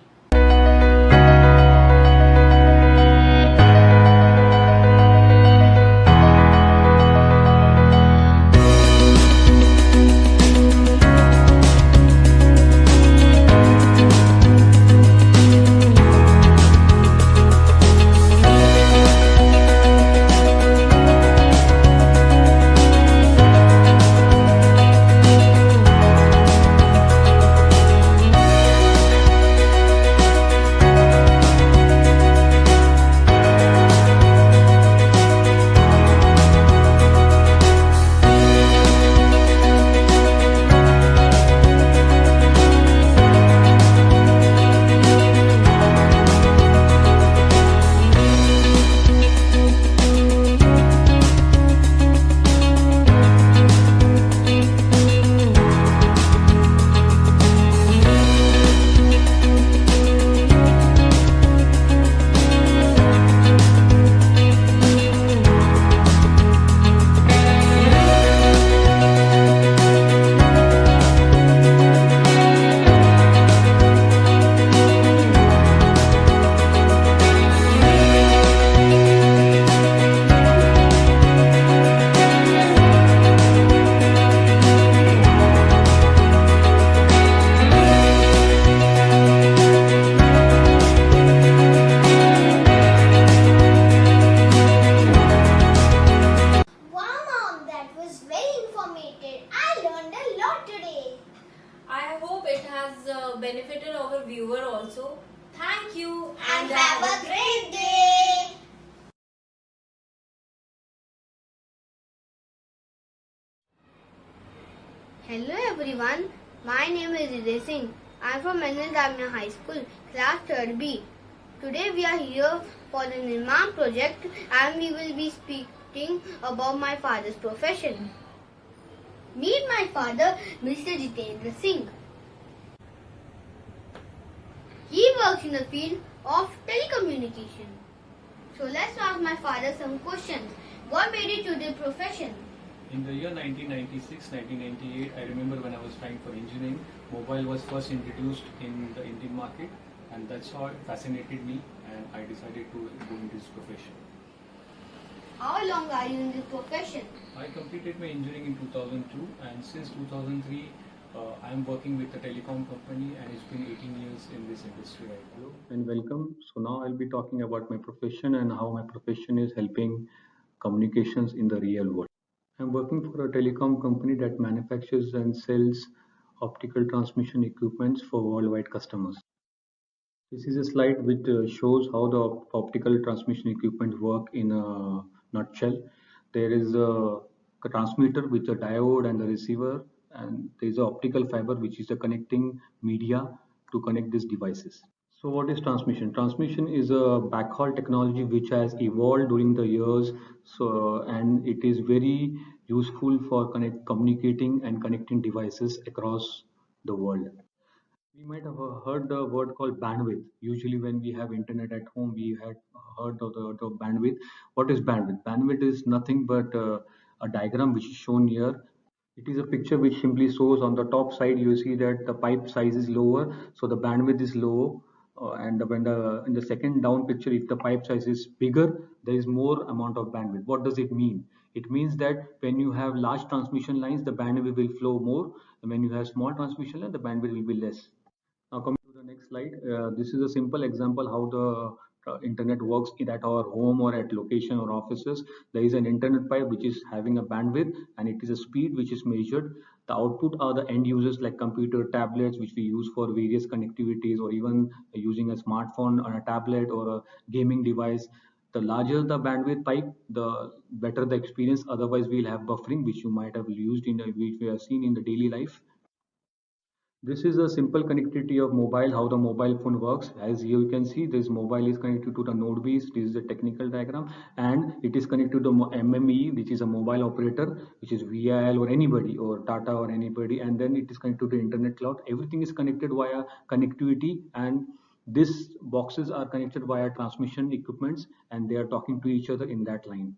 Benefited our viewer also. Thank you and have a great day. Hello everyone, my name is Hriday Singh. I am from Anil Dalmia High School, class 3rd B. Today we are here for the Nirman project and we will be speaking about my father's profession. Meet my father, Mr. Jitendra Singh. He works in the field of telecommunication. So let's ask my father some questions. What made you choose the profession? In the year 1996-1998, I remember when I was trying for engineering, mobile was first introduced in the Indian market, and that's how it fascinated me and I decided to go into this profession. How long are you in this profession? I completed my engineering in 2002, and since 2003 I am working with a telecom company, and it's been 18 years in this industry right now. And welcome. So now I'll be talking about my profession and how my profession is helping communications in the real world. I'm working for a telecom company that manufactures and sells optical transmission equipments for worldwide customers. This is a slide which shows how the optical transmission equipment work in a nutshell. There is a transmitter with a diode and a receiver, and there is an optical fiber which is a connecting media to connect these devices. So what is transmission? Transmission is a backhaul technology which has evolved during the years. So and it is very useful for communicating and connecting devices across the world. We might have heard the word called bandwidth. Usually, when we have internet at home, we had heard of the word of bandwidth. What is bandwidth? Bandwidth is nothing but a diagram which is shown here. It is a picture which simply shows on the top side. You see that the pipe size is lower, so the bandwidth is low. And when in the second down picture, if the pipe size is bigger, there is more amount of bandwidth. What does it mean? It means that when you have large transmission lines, the bandwidth will flow more, and when you have small transmission line, the bandwidth will be less. Now coming to the next slide, this is a simple example how the internet works at our home or at location or offices. There is an internet pipe which is having a bandwidth, and it is a speed which is measured. The output are the end users like computer, tablets, which we use for various connectivities, or even using a smartphone or a tablet or a gaming device. The larger the bandwidth pipe, the better the experience. Otherwise, we'll have buffering, which you might have used which we have seen in the daily life. This is a simple connectivity of mobile, how the mobile phone works. As you can see, this mobile is connected to the node base. This is a technical diagram, and it is connected to the MME, which is a mobile operator, which is VIL or anybody, or Tata or anybody, and then it is connected to the internet cloud. Everything is connected via connectivity, and these boxes are connected via transmission equipments, and they are talking to each other in that line.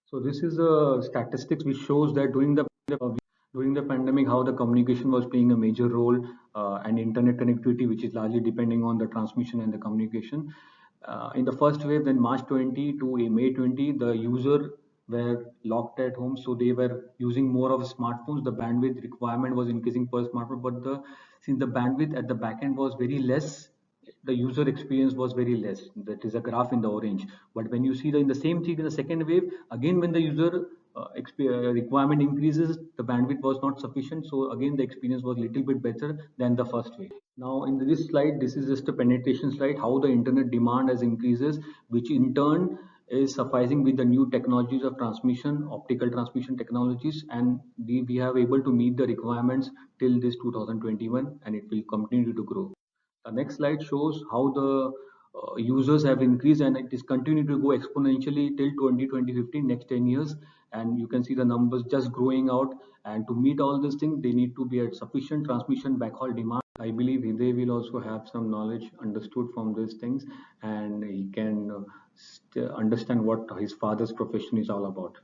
So this is a statistics which shows that during the pandemic, how the communication was playing a major role, and internet connectivity, which is largely depending on the transmission and the communication. In the first wave, then March 20 to May 20, the user were locked at home, so they were using more of smartphones. The bandwidth requirement was increasing per smartphone, but since the bandwidth at the back end was very less, the user experience was very less. That is a graph in the orange. But when you see in the same thing in the second wave, again when the user requirement increases, the bandwidth was not sufficient, so again the experience was little bit better than the first wave. Now in this slide, this is just a penetration slide, how the internet demand has increases, which in turn is sufficing with the new technologies of transmission, optical transmission technologies, and we have able to meet the requirements till this 2021, and it will continue to grow. The next slide shows how the users have increased, and it is continuing to go exponentially till 2015, next 10 years. And you can see the numbers just growing out. And to meet all these things, they need to be at sufficient transmission backhaul demand. I believe they will also have some knowledge understood from these things, and he can understand what his father's profession is all about.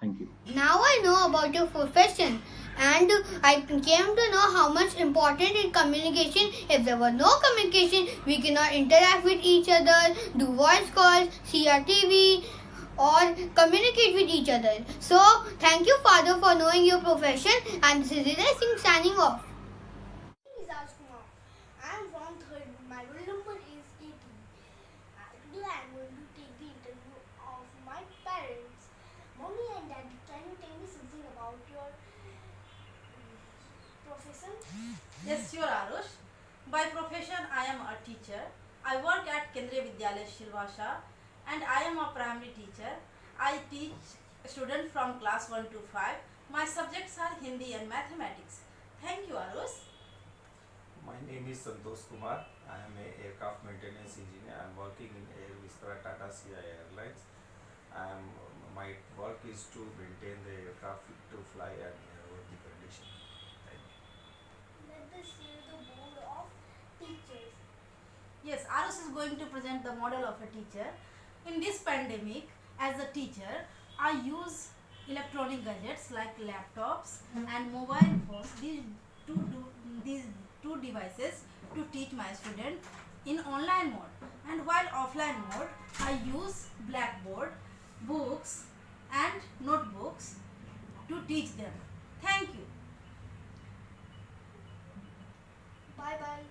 Thank you. Now I know about your profession, and I came to know how much important is communication. If there was no communication, we cannot interact with each other, do voice calls, see our TV, or communicate with each other. So thank you, Father, for knowing your profession, and this is Hidray Singh signing off. I am from third. My roll number is 18. Today I am going to take the interview of my parents. Mommy and Daddy, can you tell me something about your profession? Yes, sure, Arush. By profession, I am a teacher. I work at Kendriya Vidyalaya Silvassa, and I am a primary teacher. I teach students from class 1 to 5. My subjects are Hindi and mathematics. Thank you, Arush. My name is Santosh Kumar. I am an aircraft maintenance engineer. I am working in Air Vistara Tata CI Airlines. My work is to maintain the aircraft fit to fly and airworthy condition. Thank you. Let us see the board of teachers. Yes, Arush is going to present the model of a teacher. In this pandemic, as a teacher, I use electronic gadgets like laptops and mobile phones. These two devices to teach my student in online mode, and while offline mode I use blackboard, books and notebooks to teach them. Thank you. Bye bye.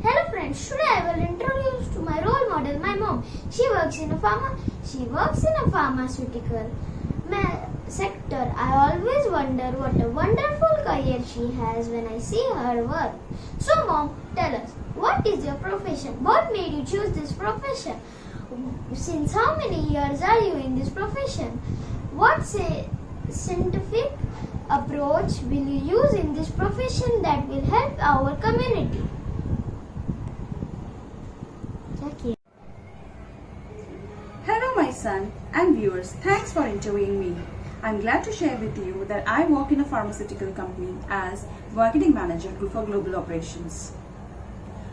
Hello friends, today I will introduce to my role model, my mom. She works in a pharmaceutical sector. I always wonder what a wonderful career she has when I see her work. So mom, tell us, what is your profession? What made you choose this profession? Since how many years are you in this profession? What scientific approach will you use in this profession that will help our community? Hello my son and viewers, thanks for interviewing me. I'm glad to share with you that I work in a pharmaceutical company as marketing manager for global operations.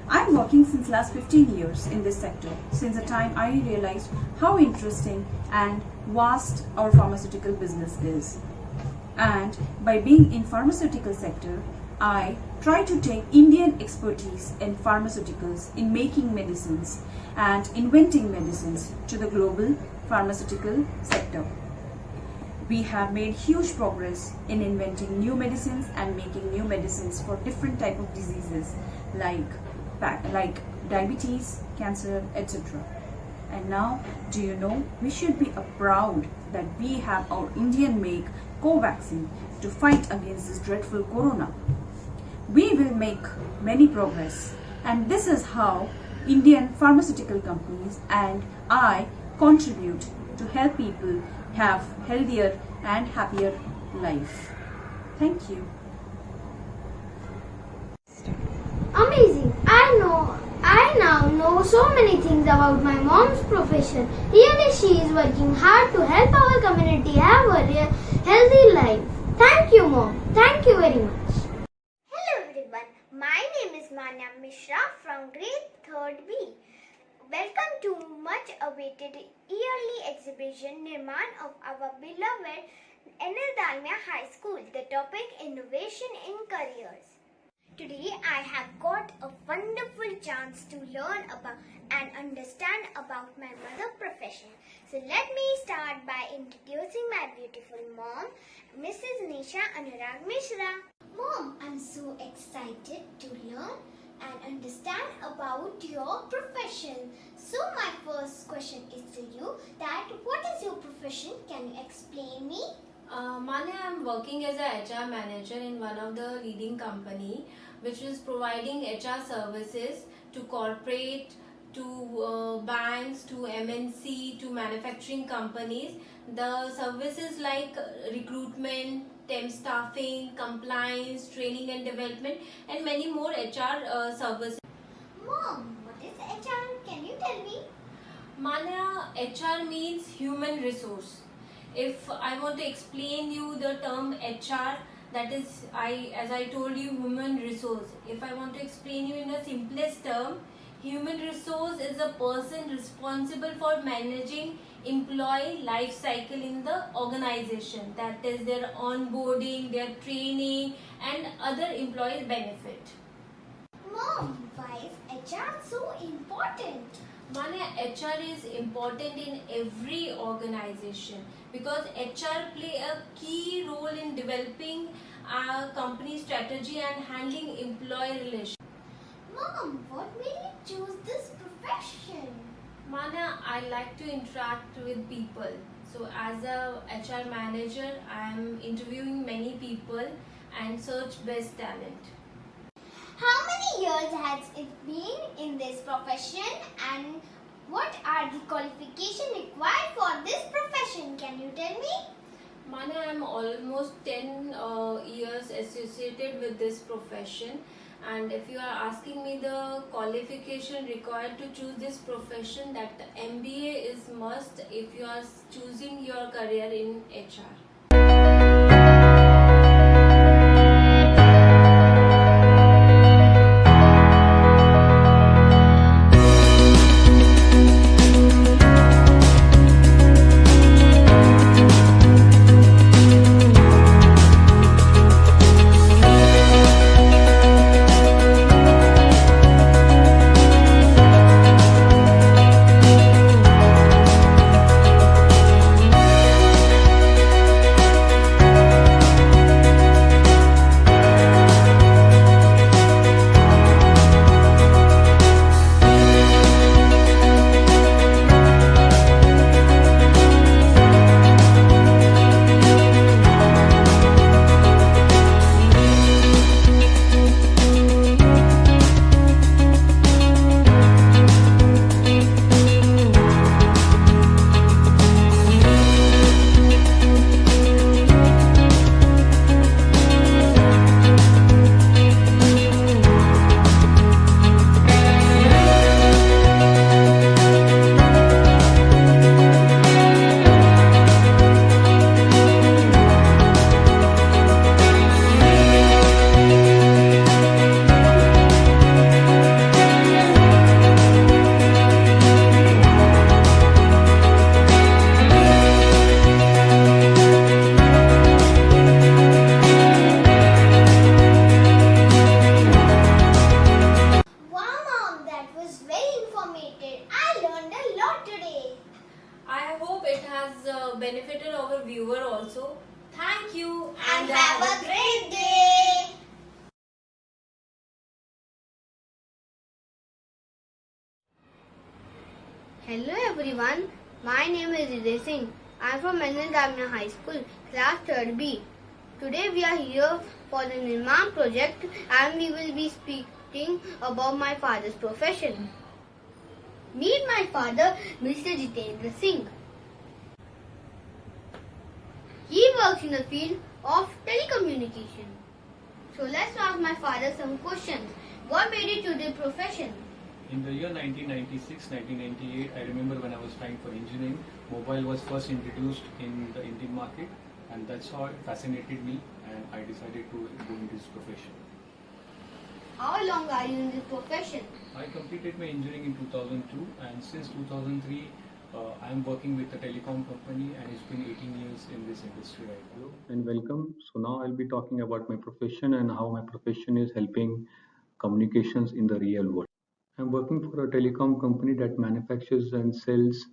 I'm working since last 15 years in this sector, since the time I realized how interesting and vast our pharmaceutical business is. And by being in pharmaceutical sector, I try to take Indian expertise in pharmaceuticals in making medicines and inventing medicines to the global pharmaceutical sector. We have made huge progress in inventing new medicines and making new medicines for different type of diseases like diabetes, cancer, etc. And now, do you know, we should be proud that we have our Indian make Covaxin to fight against this dreadful corona. We will make many progress, and this is how Indian pharmaceutical companies and I contribute to help people have healthier and happier life. Thank you. Amazing! I now know so many things about my mom's profession. Really, she is working hard to help our community have a healthy life. Thank you, Mom. Thank you very much. Hello everyone, my name is Manya Mishra from grade 3rd B. Welcome to much awaited yearly exhibition Nirman of our beloved Anil Dalmia High School. The topic Innovation in Careers. Today I have got a wonderful chance to learn about and understand about my mother profession. So let me start by introducing my beautiful mom, Mrs. Nisha Anurag Mishra. Mom, I'm so excited to learn and understand about your profession. So my first question is to you that what is your profession? Can you explain me? Manya, I'm working as a HR manager in one of the leading company which is providing HR services to corporate, to banks, to MNC, to manufacturing companies. The services like recruitment, temp staffing, compliance, training and development and many more HR services. Mom, what is HR? Can you tell me? Manya, HR means human resource. If I want to explain you the term HR, that is, as I told you, human resource. If I want to explain you in a simplest term, human resource is a person responsible for managing employee life cycle in the organization. That is their onboarding, their training and other employee benefit. Mom, why is HR so important? Manya, HR is important in every organization because HR play a key role in developing our company strategy and handling employee relations. Mom, what made you choose this profession? Manya, I like to interact with people. So as a HR manager, I am interviewing many people and search best talent. How many years has it been in this profession and what are the qualifications required for this profession? Can you tell me? Manya, I am almost 10 years associated with this profession, and if you are asking me the qualification required to choose this profession, that MBA is must if you are choosing your career in HR. motivated. I learned a lot today. I hope it has benefited our viewer also. Thank you And have a great day. Hello everyone, my name is Hriday Singh. I am from Anandamya High School, class 3rd B. Today we are here for the Nirman project and we will be speaking about my father's profession. Meet my father, Mr. Jitendra Singh. He works in the field of telecommunication. So let's ask my father some questions. What made you to the profession? In the year 1996-1998, I remember when I was trying for engineering, mobile was first introduced in the Indian market, and that's how it fascinated me, and I decided to go into this profession. How long are you in this profession? I completed my engineering in 2002, and since 2003, I am working with a telecom company, and it's been 18 years in this industry right now. And welcome. So now I'll be talking about my profession and how my profession is helping communications in the real world. I'm working for a telecom company that manufactures and sells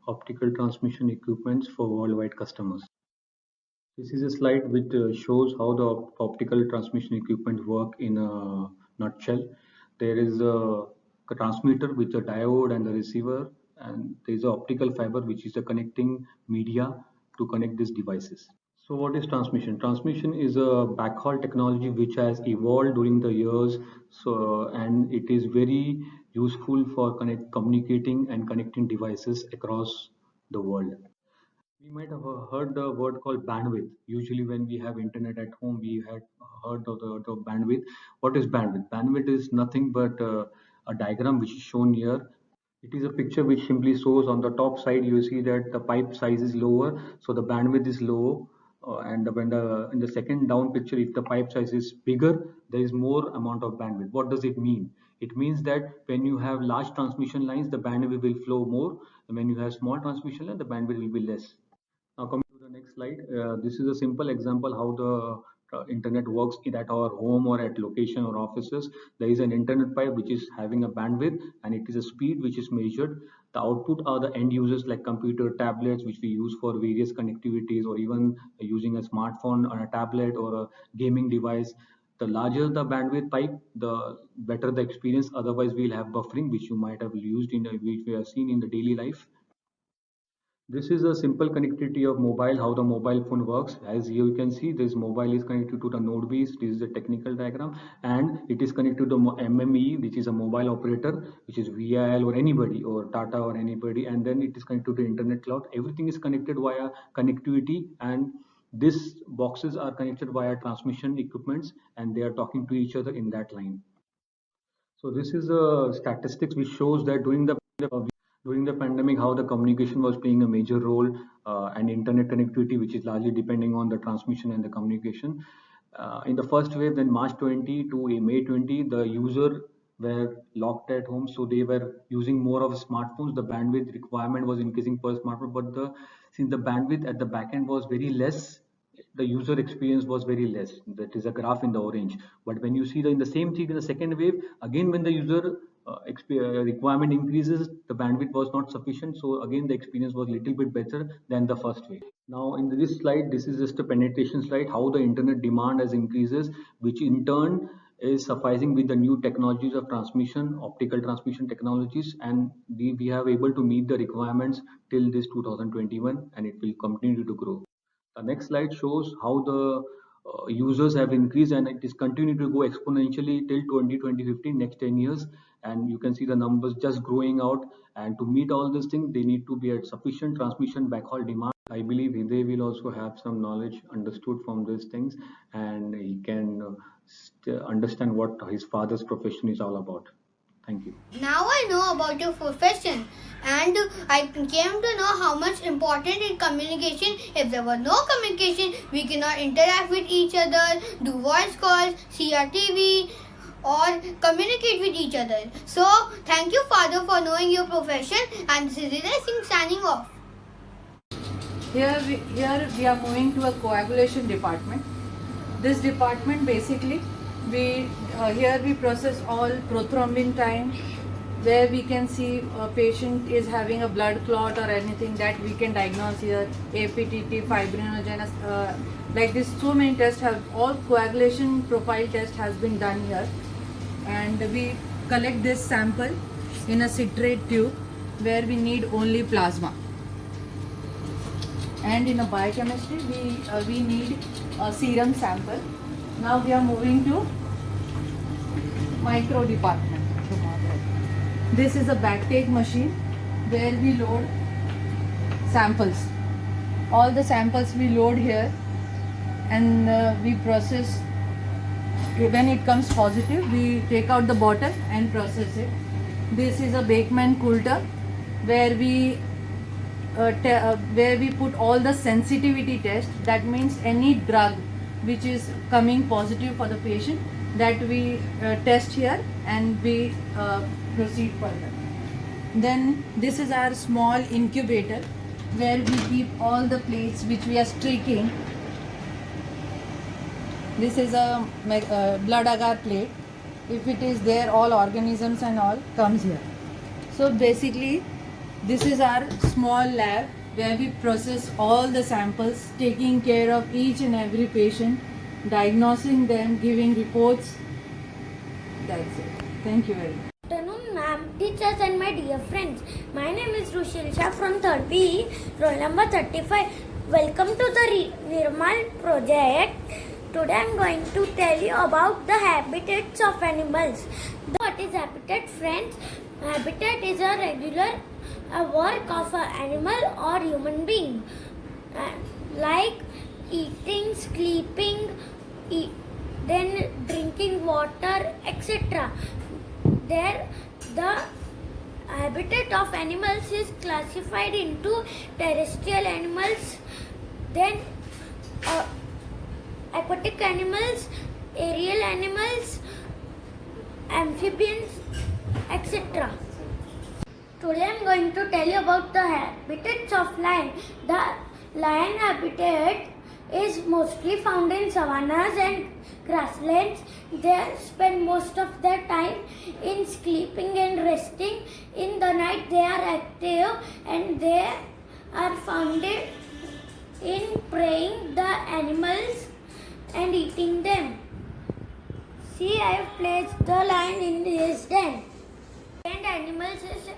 optical transmission equipments for worldwide customers. This is a slide which shows how the optical transmission equipment work in a nutshell. There is a transmitter with a diode and a receiver, and there is an optical fiber which is a connecting media to connect these devices. So what is transmission? Transmission is a backhaul technology which has evolved during the years, and it is very useful for communicating and connecting devices across the world. We might have heard the word called bandwidth. Usually when we have internet at home, we had heard of the bandwidth. What is bandwidth? Bandwidth is nothing but a diagram which is shown here. It is a picture which simply shows on the top side you see that the pipe size is lower, so the bandwidth is low. And when in the second down picture, if the pipe size is bigger, there is more amount of bandwidth. What does it mean? It means that when you have large transmission lines, the bandwidth will flow more, and when you have small transmission lines, the bandwidth will be less. Now coming to the next slide, this is a simple example how the internet works at our home or at location or offices. There is an internet pipe which is having a bandwidth, and it is a speed which is measured. The output are the end users like computer, tablets, which we use for various connectivities, or even using a smartphone or a tablet or a gaming device. The larger the bandwidth pipe, the better the experience. Otherwise, we'll have buffering, which you might have used which we have seen in the daily life. This is a simple connectivity of mobile, how the mobile phone works. As you can see, this mobile is connected to the node base. This is a technical diagram, and it is connected to the MME, which is a mobile operator, which is VIL or anybody, or Tata or anybody, and then it is connected to the internet cloud. Everything is connected via connectivity, and these boxes are connected via transmission equipments, and they are talking to each other in that line. So this is a statistics which shows that during the pandemic, how the communication was playing a major role, and internet connectivity, which is largely depending on the transmission and the communication. In the first wave, then March 20 to May 20, the user were locked at home, so they were using more of smartphones. The bandwidth requirement was increasing per smartphone, but since the bandwidth at the back end was very less, the user experience was very less. That is a graph in the orange. But when you see in the same thing in the second wave, again when the user requirement increases, the bandwidth was not sufficient, so again the experience was little bit better than the first wave. Now in this slide, this is just a penetration slide, how the internet demand has increases, which in turn is sufficing with the new technologies of transmission, optical transmission technologies, and we have able to meet the requirements till this 2021, and it will continue to grow. The next slide shows how the users have increased, and it is continuing to go exponentially till 2015, next 10 years, and you can see the numbers just growing out. And to meet all these things, they need to be at sufficient transmission backhaul demand. I believe they will also have some knowledge understood from these things, and he can understand what his father's profession is all about. Thank you. Now I know about your profession, and I came to know how much important is communication. If there was no communication, we cannot interact with each other, do voice calls, see our TV, or communicate with each other. So thank you, Father, for knowing your profession, and this is Hriday Singh signing off. Here we are moving to a coagulation department. This department basically, here we process all prothrombin time, where we can see a patient is having a blood clot or anything that we can diagnose here, APTT, fibrinogen, like this. So many tests have, all coagulation profile test has been done here, and we collect this sample in a citrate tube where we need only plasma. And in a biochemistry we need a serum sample. Now we are moving to micro department. This is a backtake machine where we load samples. All the samples we load here, and we process. When it comes positive, we take out the bottle and process it. This is a Beckman Coulter where we put all the sensitivity test. That means any drug which is coming positive for the patient, that we test here and we proceed further. Then this is our small incubator where we keep all the plates which we are streaking. This is a blood agar plate. If it is there, all organisms and all comes here. So basically this is our small lab where we process all the samples, taking care of each and every patient, diagnosing them, giving reports. That's it. Thank you very much. Good afternoon, ma'am, teachers and my dear friends. My name is Rushil Shah from 3rd BE, roll number 35. Welcome to the Nirmal project. Today I am going to tell you about the habitats of animals. What is habitat, friends? Habitat is a regular work of an animal or human being, like eating, sleeping, then drinking water, etc. The habitat of animals is classified into terrestrial animals, then aquatic animals, aerial animals, amphibians, etc. Today I am going to tell you about the habitats of lion. The lion habitat is mostly found in savannas and grasslands. They spend most of their time in sleeping and resting. In the night they are active, and they are found in preying the animals and eating them. See, I have placed the lion in his den. And animals is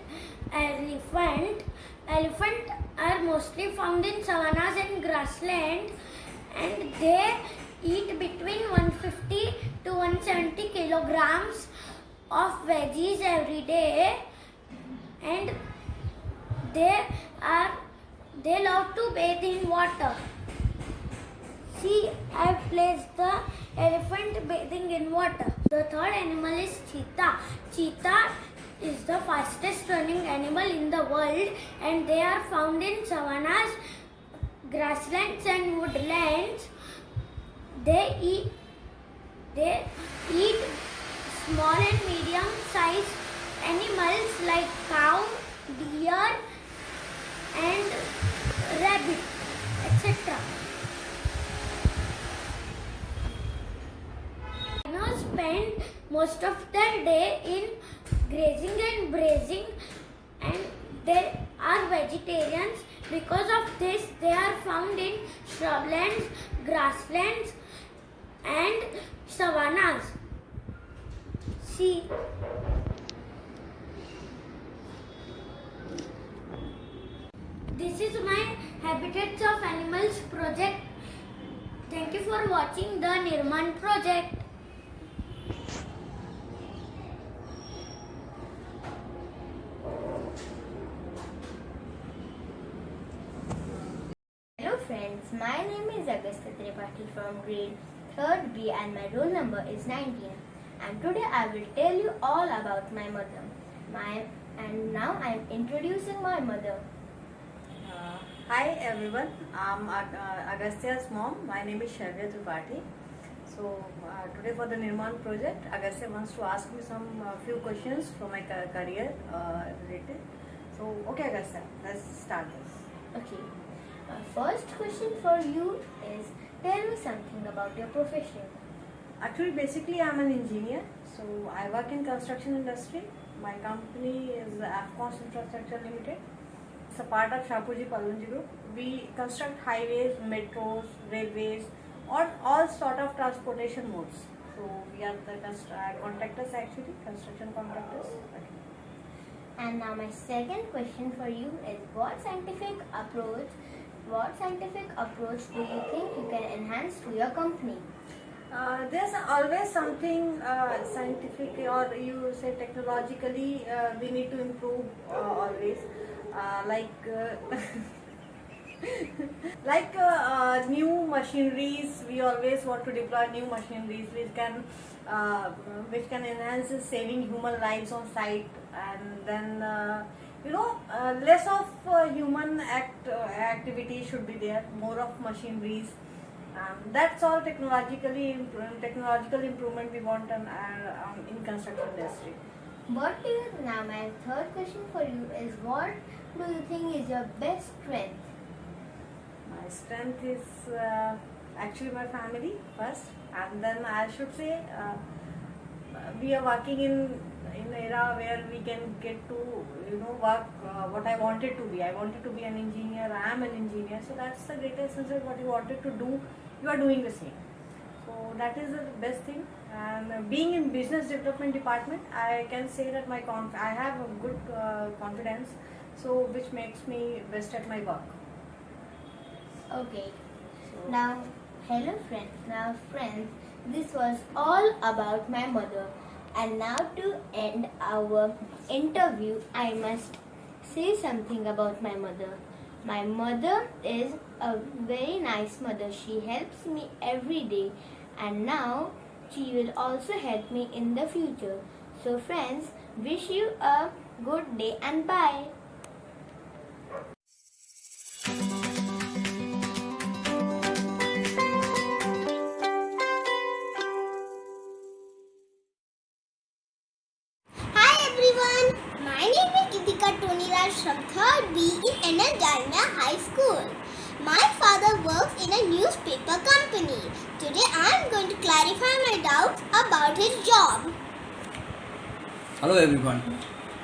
elephant. Elephant are mostly found in savannas and grassland, and they eat between 150 to 170 kilograms of veggies every day, and they love to bathe in water. See, I have placed the elephant bathing in water. The third animal is cheetah. Cheetah is the fastest running animal in the world, and they are found in savannas, grasslands and woodlands. They eat small and medium sized animals like cow, deer and rabbit, etc. Rhinos spend most of their day in grazing and browsing, and they are vegetarians. Because of this, they are found in shrublands, grasslands and savannas. See, this is my Habitats of Animals project. Thank you for watching the Nirman project. Hello friends, my name is Agastya Tripathi from grade 3rd B and my roll number is 19. And today I will tell you all about my mother. And now I am introducing my mother. Hi everyone, I'm Agastya's mom. My name is Shavya Tripathi. So today for the Nirman project, Agastya wants to ask me some few questions from my career related. So okay Agastya, let's start this. Okay. First question for you is, tell me something about your profession. Actually, basically, I'm an engineer. So I work in construction industry. My company is Afcons Infrastructure Limited. It's a part of Shapoorji Pallonji Group. We construct highways, metros, railways, or all sort of transportation modes. So we are the contractors actually, construction contractors. And now my second question for you is what scientific approach do you think you can enhance to your company? There's always something scientific or you say technologically we need to improve always. New machineries, we always want to deploy new machineries which can enhance saving human lives on site, and then less of human activity should be there, more of machineries. That's all technological improvement we want in construction industry. Now my third question for you is what do you think is your best strength? My strength is actually my family first, and then I should say we are working in an era where we can get to work what I wanted to be. I wanted to be an engineer. I am an engineer, so that's the greatest result. What you wanted to do, you are doing the same. So that is the best thing. And being in business development department, I can say that I have a good confidence, so which makes me best at my work. Okay. Now, hello friends. Now friends, this was all about my mother. And now to end our interview, I must say something about my mother. My mother is a very nice mother. She helps me every day, and now she will also help me in the future. So friends, wish you a good day and bye. Hi everyone, my name is Gitika Toniraj from 3rd B in NL Dalmia High School. My father works in a newspaper company. Today I am going to clarify my doubts about his job. Hello everyone,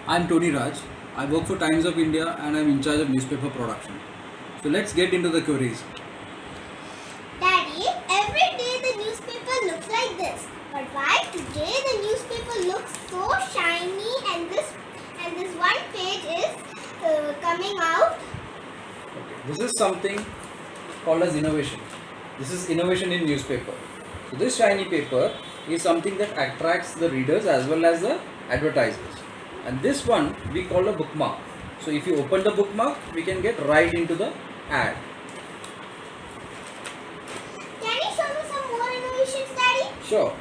I am Tony Raj. I work for Times of India and I am in charge of newspaper production. So let's get into the queries. Daddy, every day the newspaper looks like this. But why today the newspaper looks so shiny and this one page is coming out? This is something called as innovation. This is innovation in newspaper. So this shiny paper is something that attracts the readers as well as the advertisers. And this one we call a bookmark. So if you open the bookmark, we can get right into the ad. Can you show me some more innovations, Daddy? Sure.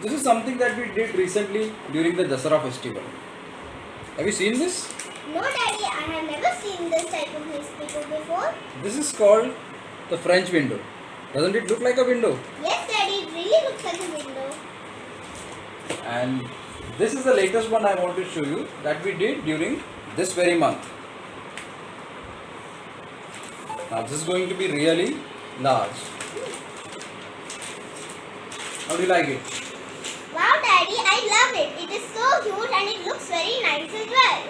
This is something that we did recently during the Dasara festival. Have you seen this? No, Daddy, I have never seen this type of newspaper before. This is called the French window. Doesn't it look like a window? Yes, Daddy, it really looks like a window. And this is the latest one I want to show you that we did during this very month. Now this is going to be really large. How do you like it? Wow, Daddy, I love it. It is so huge and it looks very nice as well.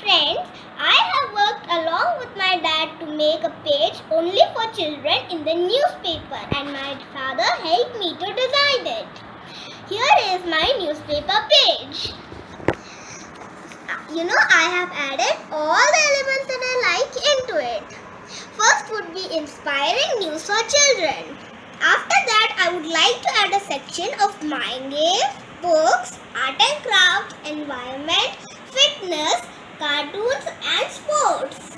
Friends, I have worked along with my dad to make a page only for children in the newspaper, and my father helped me to design it. Here is my newspaper page. You know, I have added all the elements that I like into it. First would be inspiring news for children. After that, I would like to add a section of mind games, books, art and craft, environment, fitness, cartoons and sports.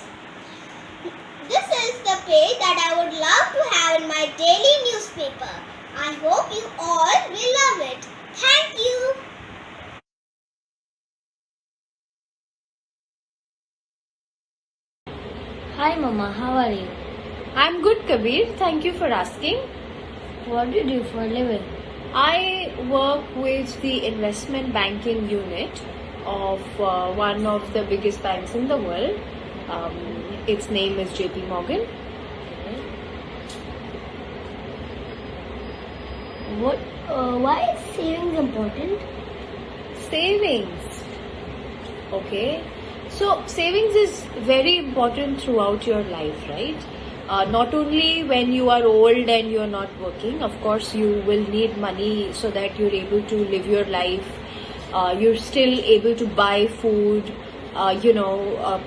This is the page that I would love to have in my daily newspaper. I hope you all will love it. Thank you. Hi Mama, how are you? I'm good, Kabir. Thank you for asking. What do you do for a living? I work with the investment banking unit of one of the biggest banks in the world. Its name is JP Morgan. Why is savings important? Savings. Okay. So savings is very important throughout your life, right? Not only when you are old and you are not working. Of course, you will need money so that you're able to live your life. You're still able to buy food,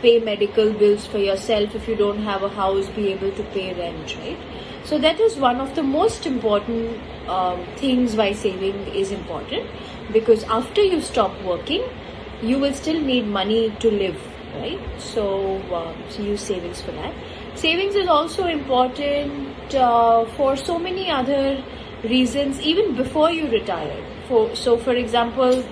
pay medical bills for yourself. If you don't have a house, be able to pay rent, right? So that is one of the most important things why saving is important, because after you stop working, you will still need money to live, right? So use savings for that. Savings is also important for so many other reasons, even before you retire. For example,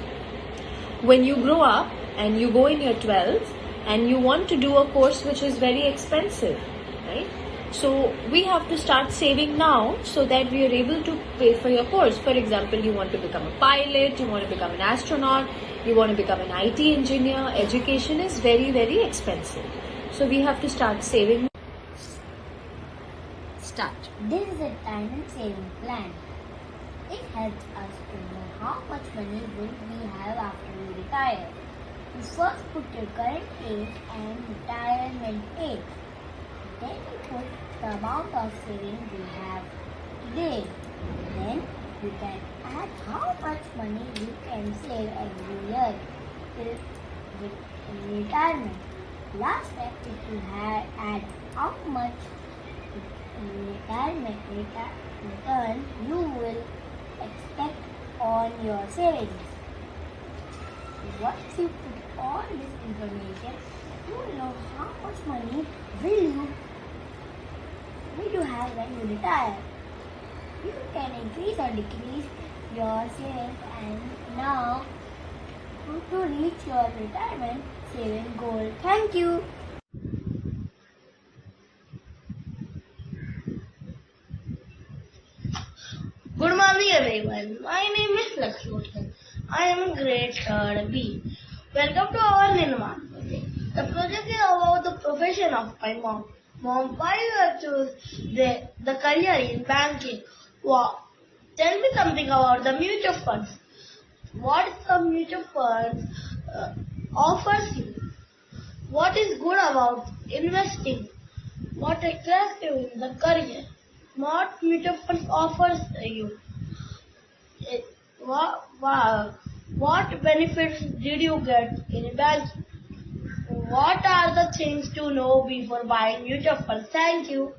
when you grow up and you go in your 12th and you want to do a course which is very expensive, right? So we have to start saving now so that we are able to pay for your course. For example, you want to become a pilot, you want to become an astronaut, you want to become an IT engineer. Education is very, very expensive. So we have to start saving. Start. This is a retirement saving plan. It helps us to know how much money will we have after we retire. You first put your current age and retirement age. Then you put the amount of savings you have today. Then you can add how much money you can save every year till retirement. Last step is to add how much retirement return you will expect on your savings. Once you put all this information, you will know how much money will you have when you retire. You can increase or decrease your savings and now to reach your retirement saving goal. Thank you. Good morning everyone. My name is Lakshmi. I am in grade 3rd B. Welcome to our Nirman project. The project is about the profession of my mom. Mom, why you have choose the career in banking? Wow. Tell me something about the mutual funds. What the mutual funds offers you? What is good about investing? What attracts you in the career? What mutual funds offers you? What benefits did you get in banking? What are the things to know before buying mutual funds? Thank you.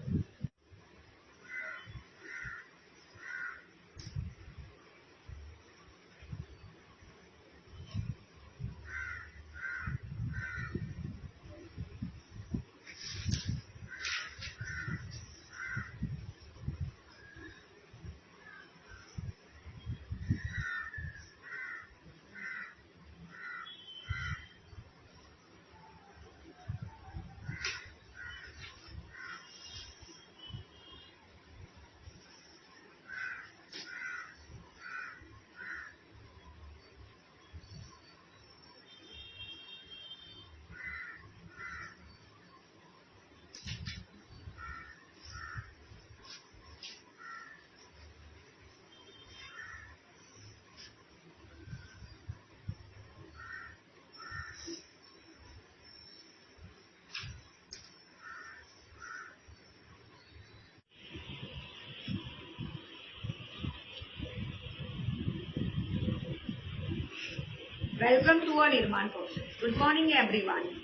Welcome to our Nirman process. Good morning, everyone.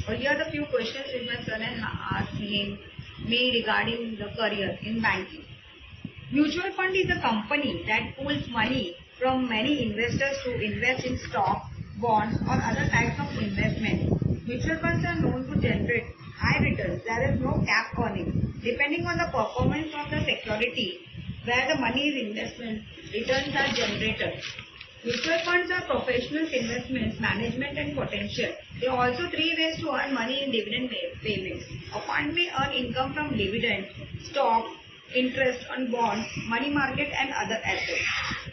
Earlier, the few questions which my son had asked me regarding the career in banking. Mutual fund is a company that pools money from many investors to invest in stock, bonds, or other types of investment. Mutual funds are known to generate high returns. There is no cap on it. Depending on the performance of the security where the money is investment, returns are generated. Mutual funds are professional investments, management and potential. There are also three ways to earn money in dividend payments. A fund may earn income from dividends, stock, interest on bonds, money market and other assets.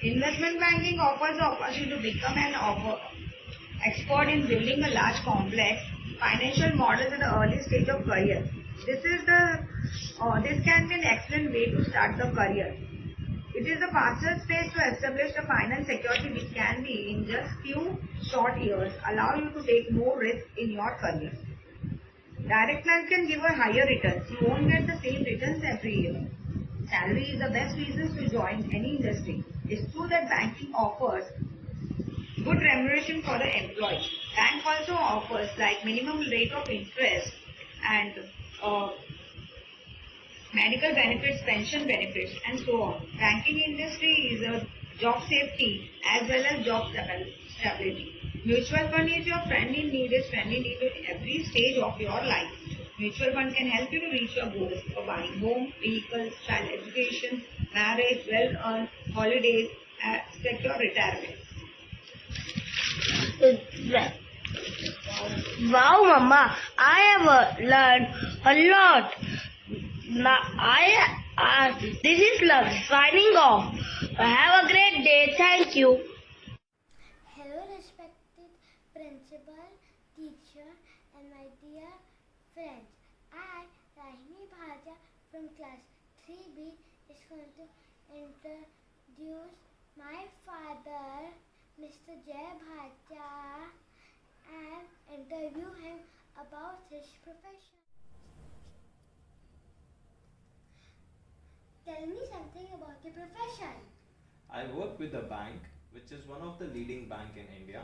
Investment banking offers the opportunity to become an expert in building a large complex financial models at the early stage of career. This can be an excellent way to start the career. It is the fastest way to establish the finance security which can be in just few short years, allow you to take more risk in your career. Direct plans can give a higher returns. You won't get the same returns every year. Salary is the best reason to join any industry. It's true that banking offers good remuneration for the employee. Bank also offers like minimum rate of interest and medical benefits, pension benefits and so on. Banking industry is a job safety as well as job stability. Mutual fund is your friend in need, is friend in need at every stage of your life. Mutual fund can help you to reach your goals for buying home, vehicles, child education, marriage, well-earned, holidays, secure retirement. Wow, Mama, I have learned a lot. Now, this is Love signing off. Have a great day. Thank you. Hello, respected principal, teacher, and my dear friends. I, Rahimi Bhatia from class 3B, is going to introduce my father, Mr. Jay Bhatia, and interview him about his profession. Tell me something about your profession. I work with a bank, which is one of the leading bank in India,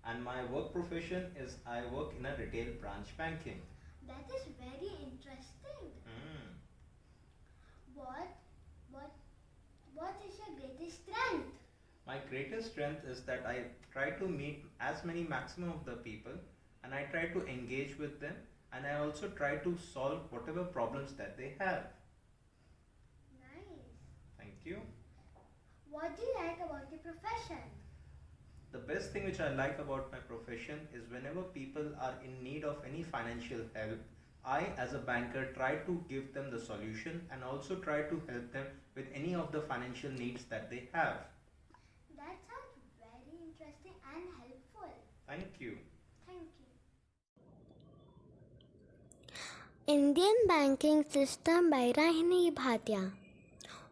and my work profession is I work in a retail branch banking. That is very interesting. What is your greatest strength? My greatest strength is that I try to meet as many maximum of the people, and I try to engage with them, and I also try to solve whatever problems that they have. Nice. Thank you. What do you like about your profession? The best thing which I like about my profession is whenever people are in need of any financial help, I as a banker try to give them the solution and also try to help them with any of the financial needs that they have. That sounds very interesting and helpful. Thank you. Thank you. Indian Banking System by Rahini Bhatia.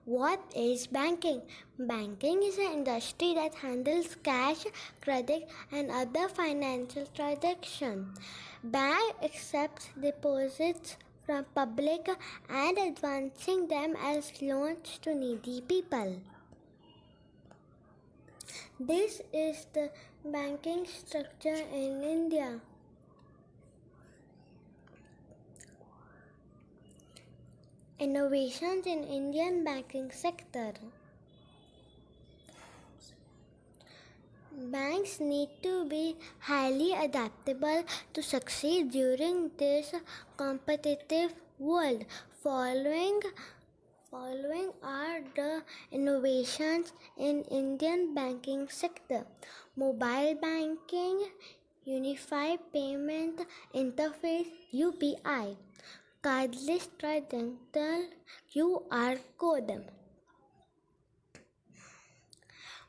What is banking? Banking is an industry that handles cash, credit, and other financial transactions. Bank accepts deposits from public and advancing them as loans to needy people. This is the banking structure in India. Innovations in Indian banking sector. Banks need to be highly adaptable to succeed during this competitive world. Following are the innovations in Indian banking sector. Mobile banking, Unified Payment Interface UPI, cardless transactional QR code.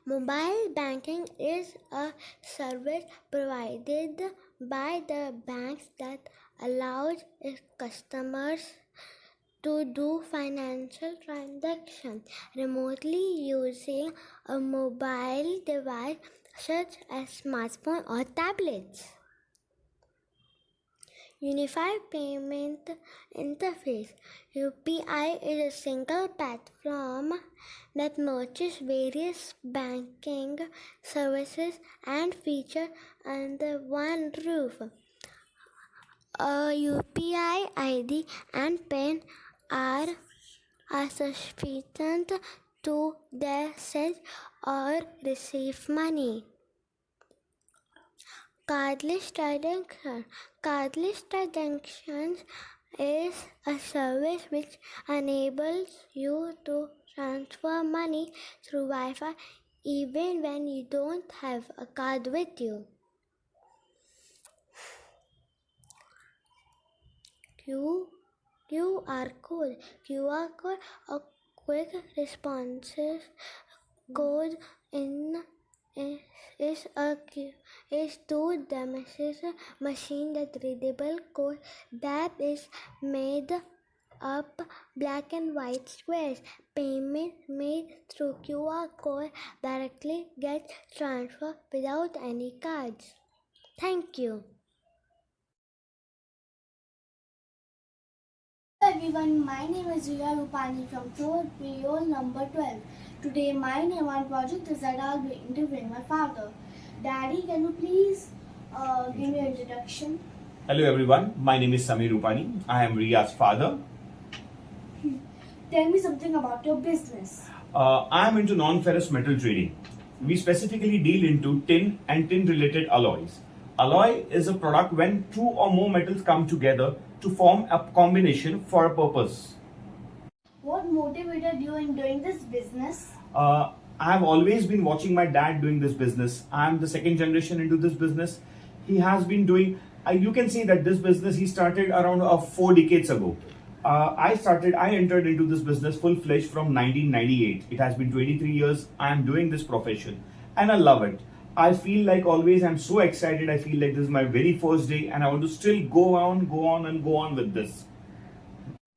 Mobile banking is a service provided by the banks that allows its customers to do financial transactions remotely using a mobile device such as smartphone or tablets. Unified Payment Interface. UPI is a single platform that merges various banking services and features under one roof. A UPI ID and PIN are sufficient to send or receive money. Cardless transactions is a service which enables you to transfer money through Wi-Fi even when you don't have a card with you. QR code, a quick responsive code is to the machine that readable code that is made up black and white squares. Payment made through QR code directly gets transferred without any cards. Thank you. Hello everyone, my name is Riya Rupani from 4th PO number 12. Today my name on project is that I'll be interviewing my father. Daddy, can you please give me an introduction? Hello everyone, my name is Samir Rupani. I am Riya's father. Tell me something about your business. I am into non-ferrous metal trading. We specifically deal into tin and tin related alloys. Alloy is a product when two or more metals come together to form a combination for a purpose. What motivated you in doing this business? I have always been watching my dad doing this business. I am the second generation into this business. He has been doing, you can say that this business he started around 4 decades ago. I entered into this business full-fledged from 1998. It has been 23 years I am doing this profession and I love it. I feel like always I'm so excited. I feel like this is my very first day and I want to still go on with this.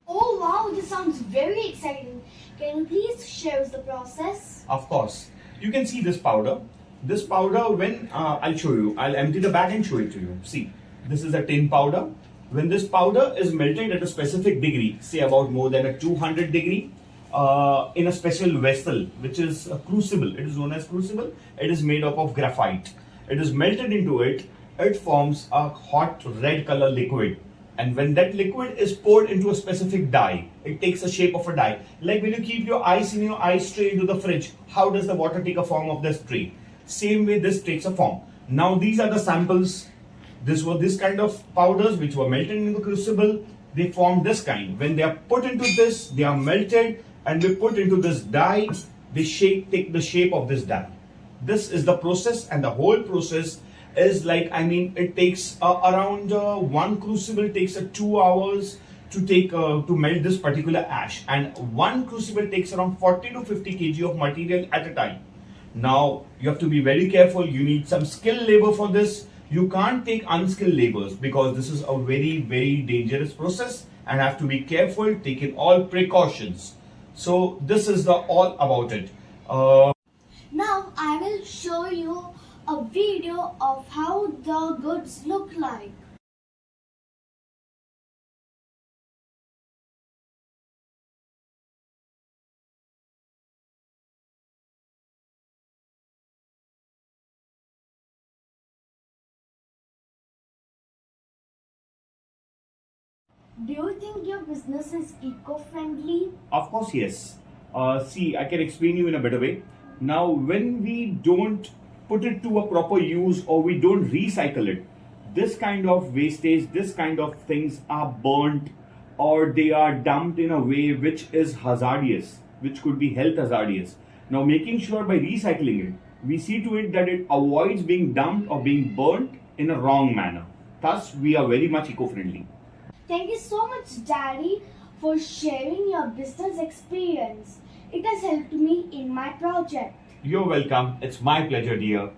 Oh wow, this sounds very exciting. Can you please share us the process? Of course. You can see this powder. This powder, when I'll show you, I'll empty the bag and show it to you. See, this is a tin powder. When this powder is melted at a specific degree, say about more than a 200 degree, in a special vessel, which is a crucible. It is known as crucible. It is made up of graphite. It is melted into it. It forms a hot red color liquid. And when that liquid is poured into a specific dye, it takes the shape of a dye. Like when you keep your ice in your ice tray into the fridge, how does the water take a form of this tray? Same way this takes a form. Now these are the samples. This was this kind of powders which were melted in the crucible. They formed this kind. When they are put into this, they are melted and they put into this dye. They take the shape of this dye. This is the process, and the whole process is like, it takes around one crucible takes 2 hours to melt this particular ash, and one crucible takes around 40 to 50 kg of material at a time. Now you have to be very careful. You need some skilled labor for this. You can't take unskilled laborers because this is a very, very dangerous process and have to be careful, taking all precautions. So this is all about it. Now I will show you a video of how the goods look like. Do you think your business is eco-friendly? Of course, yes. See, I can explain you in a better way. Now, when we don't put it to a proper use or we don't recycle it, this kind of wastage, this kind of things are burnt or they are dumped in a way which is hazardous, which could be health hazardous. Now, making sure by recycling it, we see to it that it avoids being dumped or being burnt in a wrong manner. Thus, we are very much eco-friendly. Thank you so much, Daddy, for sharing your business experience. It has helped me in my project. You're welcome. It's my pleasure, dear.